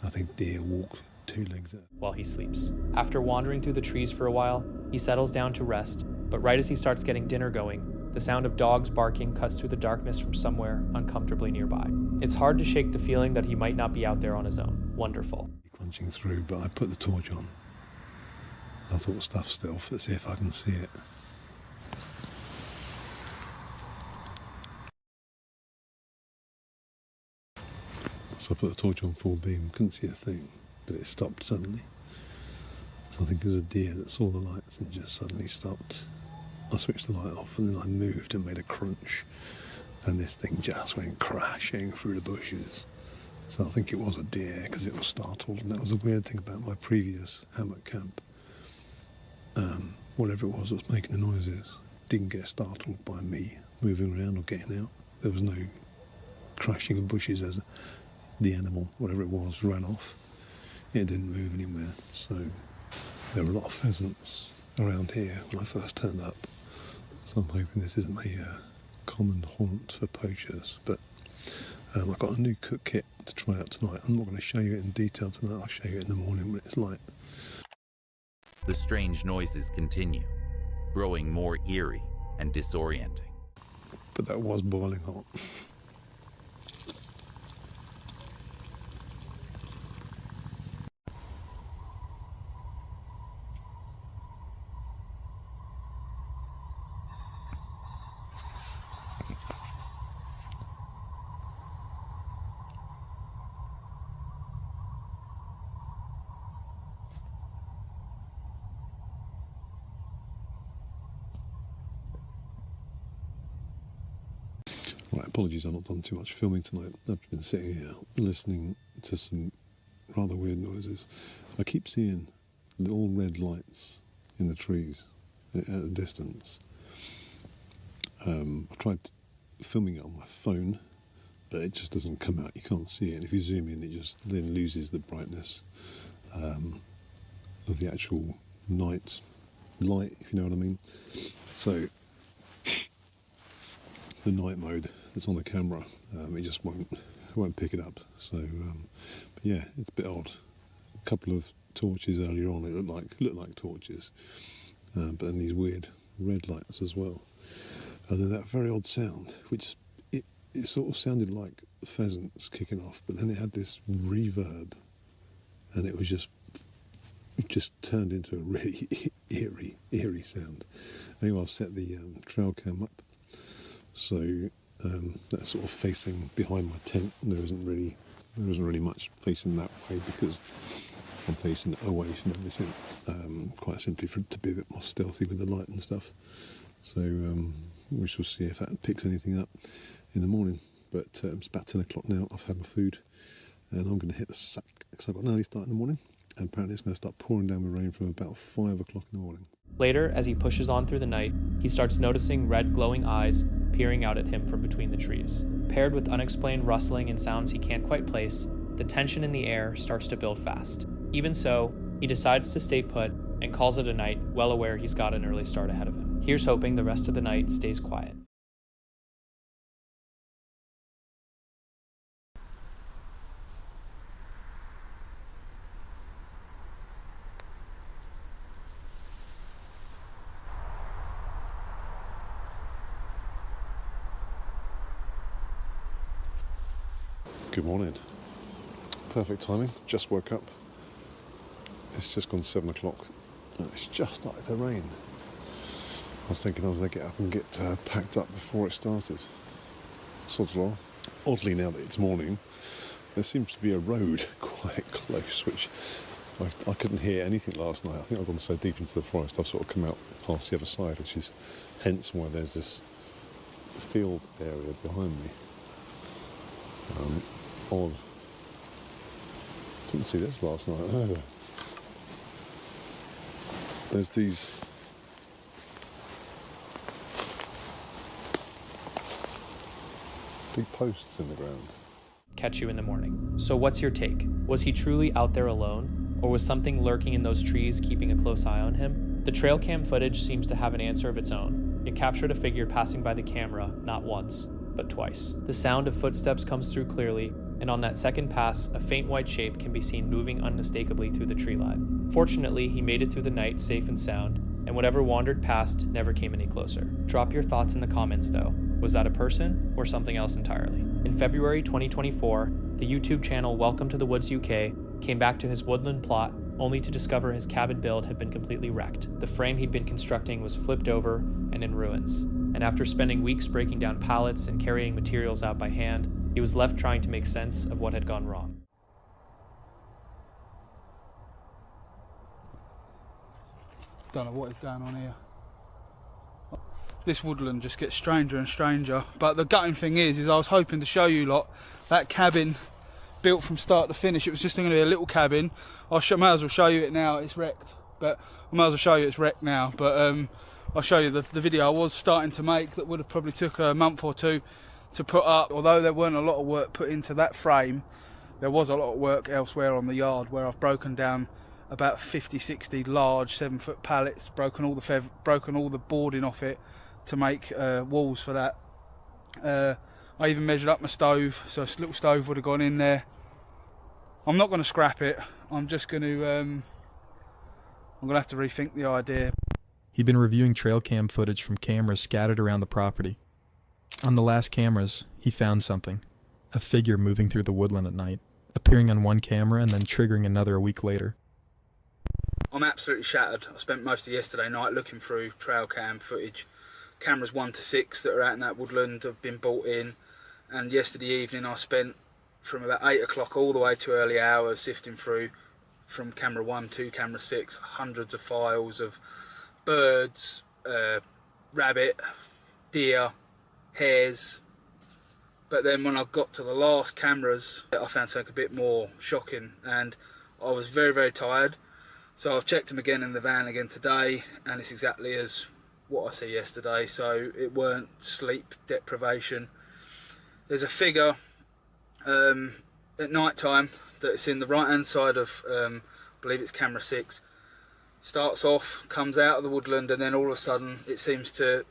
I think deer walk two legs out. While he sleeps. After wandering through the trees for a while, he settles down to rest, but right as he starts getting dinner going, the sound of dogs barking cuts through the darkness from somewhere uncomfortably nearby. It's hard to shake the feeling that he might not be out there on his own. Wonderful. Crunching through, but I put the torch on. I thought stuff stealth, let's see if I can see it. So I put the torch on full beam, couldn't see a thing, but it stopped suddenly. So I think it was a deer that saw the lights and just suddenly stopped. I switched the light off and then I moved and made a crunch, and this thing just went crashing through the bushes. So I think it was a deer because it was startled, and that was a weird thing about my previous hammock camp. Whatever it was making the noises didn't get startled by me moving around or getting out. There was no crashing of bushes as the animal, whatever it was, ran off. It didn't move anywhere. So there were a lot of pheasants around here when I first turned up. So I'm hoping this isn't a common haunt for poachers. But I've got a new cook kit to try out tonight. I'm not going to show you it in detail tonight. I'll show you it in the morning when it's light. The strange noises continue, growing more eerie and disorienting. But that was boiling hot. Right, apologies, I've not done too much filming tonight. I've been sitting here listening to some rather weird noises. I keep seeing little red lights in the trees at a distance. I tried filming it on my phone, but it just doesn't come out. You can't see it. And if you zoom in, it just then loses the brightness of the actual night light, if you know what I mean. So the night mode that's on the camera, it just won't pick it up. So, but yeah, it's a bit odd. A couple of torches earlier on, it looked like torches, but then these weird red lights as well. And then that very odd sound, which it sort of sounded like pheasants kicking off, but then it had this reverb, and it just turned into a really eerie sound. Anyway, I've set the trail cam up, so that's sort of facing behind my tent. There isn't really much facing that way because I'm facing away from everything, quite simply for it to be a bit more stealthy with the light and stuff. So we shall see if that picks anything up in the morning. But it's about 10 o'clock now. I've had my food. and I'm going to hit the sack because I've got an early start in the morning, and apparently it's going to start pouring down with rain from about 5 o'clock in the morning. Later, as he pushes on through the night, he starts noticing red glowing eyes peering out at him from between the trees. Paired with unexplained rustling and sounds he can't quite place, the tension in the air starts to build fast. Even so, he decides to stay put and calls it a night, well aware he's got an early start ahead of him. Here's hoping the rest of the night stays quiet. Good morning. Perfect timing. Just woke up. It's just gone 7 o'clock. It's just started to rain. I was thinking I was going to get up and get packed up before it started. Sod's law. Oddly, now that it's morning, there seems to be a road quite close, which I couldn't hear anything last night. I think I've gone so deep into the forest, I've sort of come out past the other side, which is hence why there's this field area behind me. Odd. Didn't see this last night either. There's these big posts in the ground. Catch you in the morning. So what's your take? Was he truly out there alone? Or was something lurking in those trees keeping a close eye on him? The trail cam footage seems to have an answer of its own. It captured a figure passing by the camera, not once, but twice. The sound of footsteps comes through clearly, and on that second pass, a faint white shape can be seen moving unmistakably through the tree line. Fortunately, he made it through the night safe and sound, and whatever wandered past never came any closer. Drop your thoughts in the comments though. Was that a person or something else entirely? In February 2024, the YouTube channel Welcome to the Woods UK came back to his woodland plot only to discover his cabin build had been completely wrecked. The frame he'd been constructing was flipped over and in ruins. And after spending weeks breaking down pallets and carrying materials out by hand, he was left trying to make sense of what had gone wrong. Don't know what is going on here. This woodland just gets stranger and stranger, but the gutting thing is I was hoping to show you lot that cabin built from start to finish. It was just going to be a little cabin. Might as well show you it now. It's wrecked, but I might as well show you it's wrecked now. But I'll show you the video I was starting to make that would have probably took a month or two to put up. Although there weren't a lot of work put into that frame, there was a lot of work elsewhere on the yard where I've broken down about 50-60 large 7-foot pallets, broken all the boarding off it to make walls for that. I even measured up my stove, so a little stove would have gone in there. I'm not going to scrap it. I'm just going to I'm going to have to rethink the idea. He'd been reviewing trail cam footage from cameras scattered around the property. On the last cameras, he found something. A figure moving through the woodland at night, appearing on one camera and then triggering another a week later. I'm absolutely shattered. I spent most of yesterday night looking through trail cam footage. Cameras 1 to 6 that are out in that woodland have been brought in, and yesterday evening I spent from about 8 o'clock all the way to early hours sifting through from camera 1 to camera 6 hundreds of files of birds, rabbit, deer, hares. But then when I got to the last cameras, I found something a bit more shocking, and I was very, very tired. So I've checked them again in the van again today, and it's exactly as what I see yesterday. So it weren't sleep deprivation. There's a figure at night time that's in the right hand side of I believe it's camera 6. Starts off, comes out of the woodland, and then all of a sudden it seems to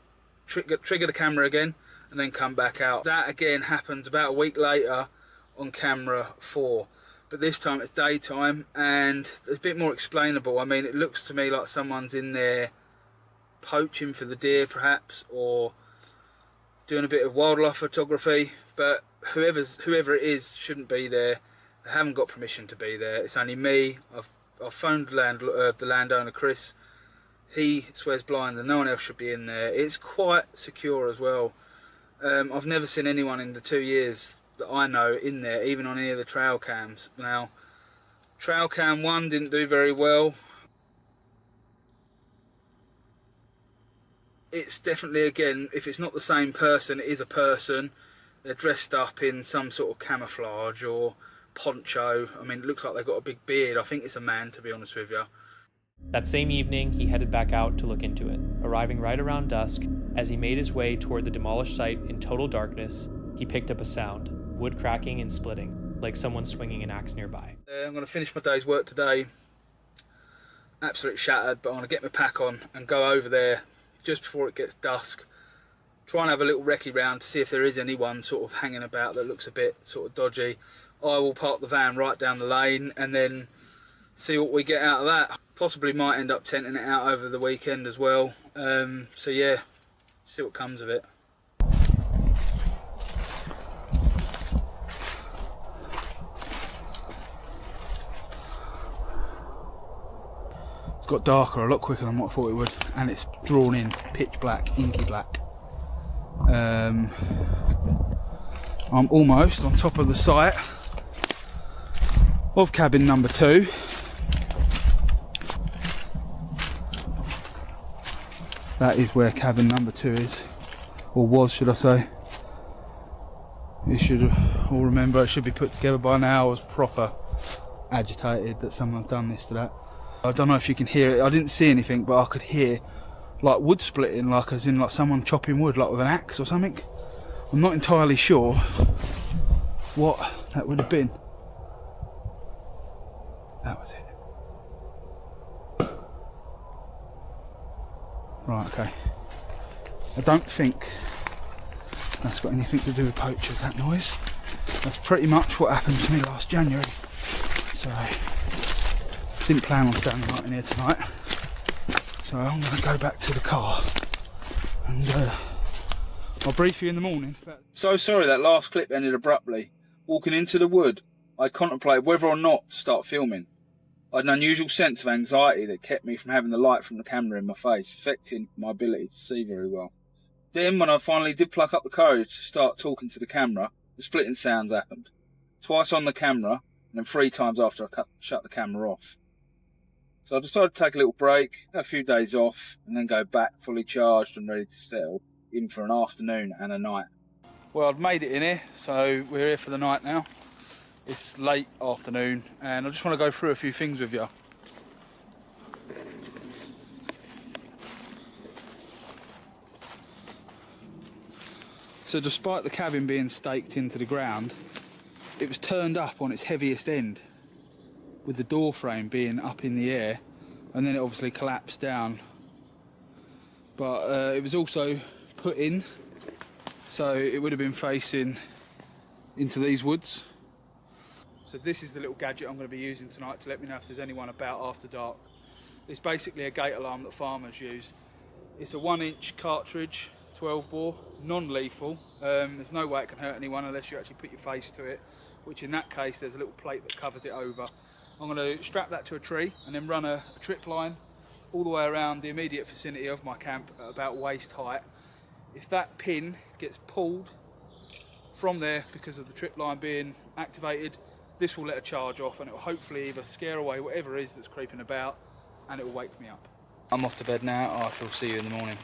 trigger the camera again and then come back out. That again happens about a week later on camera 4, but this time it's daytime and it's a bit more explainable. I mean, it looks to me like someone's in there poaching for the deer perhaps, or doing a bit of wildlife photography, but whoever it is shouldn't be there. They haven't got permission to be there. It's only me. I've phoned the landowner Chris. He swears blind that no one else should be in there. It's quite secure as well. I've never seen anyone in the 2 years that I know in there, even on any of the trail cams. Now, trail cam 1 didn't do very well. It's definitely, again, if it's not the same person, it is a person. They're dressed up in some sort of camouflage or poncho. I mean, it looks like they've got a big beard. I think it's a man, to be honest with you. That same evening, he headed back out to look into it, arriving right around dusk. As he made his way toward the demolished site in total darkness, he picked up a sound, wood cracking and splitting, like someone swinging an axe nearby. I'm going to finish my day's work today. Absolutely shattered, but I'm going to get my pack on and go over there just before it gets dusk. Try and have a little recce round to see if there is anyone sort of hanging about that looks a bit sort of dodgy. I will park the van right down the lane and then see what we get out of that. Possibly might end up tenting it out over the weekend as well. So yeah, see what comes of it. It's got darker a lot quicker than what I thought it would, and it's drawn in pitch black, inky black. I'm almost on top of the site of cabin number 2. That is where cabin number 2 is, or was, should I say. You should all remember, it should be put together by now. I was proper agitated that someone's done this to that. I don't know if you can hear it. I didn't see anything, but I could hear like wood splitting, like as in like someone chopping wood, like with an axe or something. I'm not entirely sure what that would have been. That was it. Right, okay. I don't think that's got anything to do with poachers, that noise. That's pretty much what happened to me last January. So, didn't plan on staying the night in here tonight. So I'm going to go back to the car and I'll brief you in the morning. So sorry that last clip ended abruptly. Walking into the wood, I contemplated whether or not to start filming. I had an unusual sense of anxiety that kept me from having the light from the camera in my face, affecting my ability to see very well. Then, when I finally did pluck up the courage to start talking to the camera, the splitting sounds happened. Twice on the camera, and then 3 times after I shut the camera off. So I decided to take a little break, have a few days off, and then go back fully charged and ready to settle in for an afternoon and a night. Well, I've made it in here, so we're here for the night now. It's late afternoon and I just want to go through a few things with you. So despite the cabin being staked into the ground, it was turned up on its heaviest end, with the door frame being up in the air, and then it obviously collapsed down. But it was also put in, so it would have been facing into these woods. So this is the little gadget I'm going to be using tonight to let me know if there's anyone about after dark. It's basically a gate alarm that farmers use. It's a 1-inch cartridge, 12 bore, non-lethal. There's no way it can hurt anyone unless you actually put your face to it, which in that case there's a little plate that covers it over. I'm going to strap that to a tree and then run a trip line all the way around the immediate vicinity of my camp at about waist height. If that pin gets pulled from there because of the trip line being activated, this will let a charge off and it will hopefully either scare away whatever it is that's creeping about and it will wake me up. I'm off to bed now. I shall see you in the morning.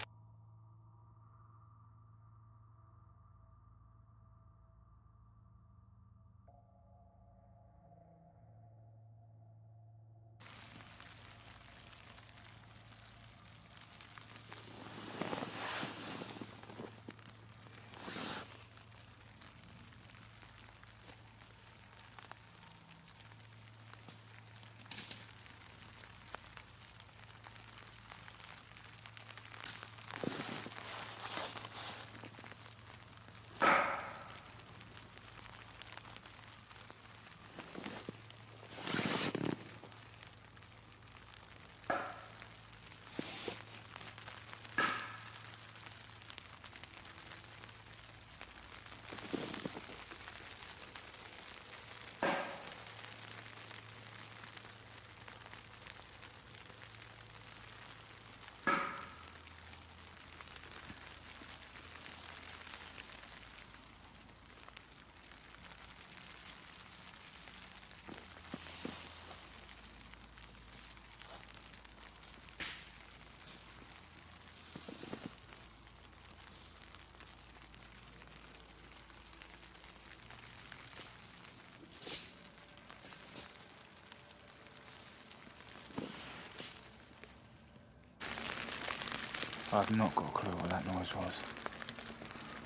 I've not got a clue what that noise was.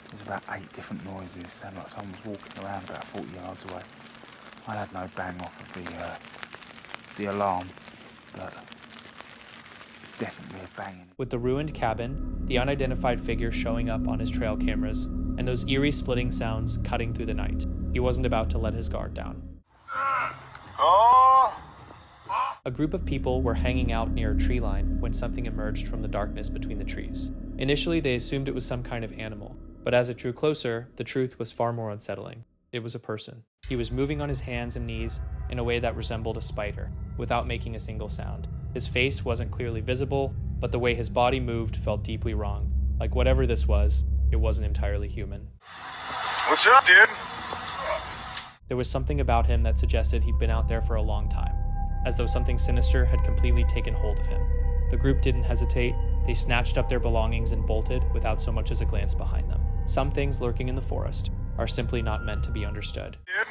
There's about 8 different noises, sound like someone was walking around about 40 yards away. I had no bang off of the alarm, but definitely a banging. With the ruined cabin, the unidentified figure showing up on his trail cameras, and those eerie splitting sounds cutting through the night, he wasn't about to let his guard down. A group of people were hanging out near a tree line when something emerged from the darkness between the trees. Initially, they assumed it was some kind of animal, but as it drew closer, the truth was far more unsettling. It was a person. He was moving on his hands and knees in a way that resembled a spider, without making a single sound. His face wasn't clearly visible, but the way his body moved felt deeply wrong. Like whatever this was, it wasn't entirely human. What's up, dude? There was something about him that suggested he'd been out there for a long time, as though something sinister had completely taken hold of him. The group didn't hesitate. They snatched up their belongings and bolted without so much as a glance behind them. Some things lurking in the forest are simply not meant to be understood. Dude?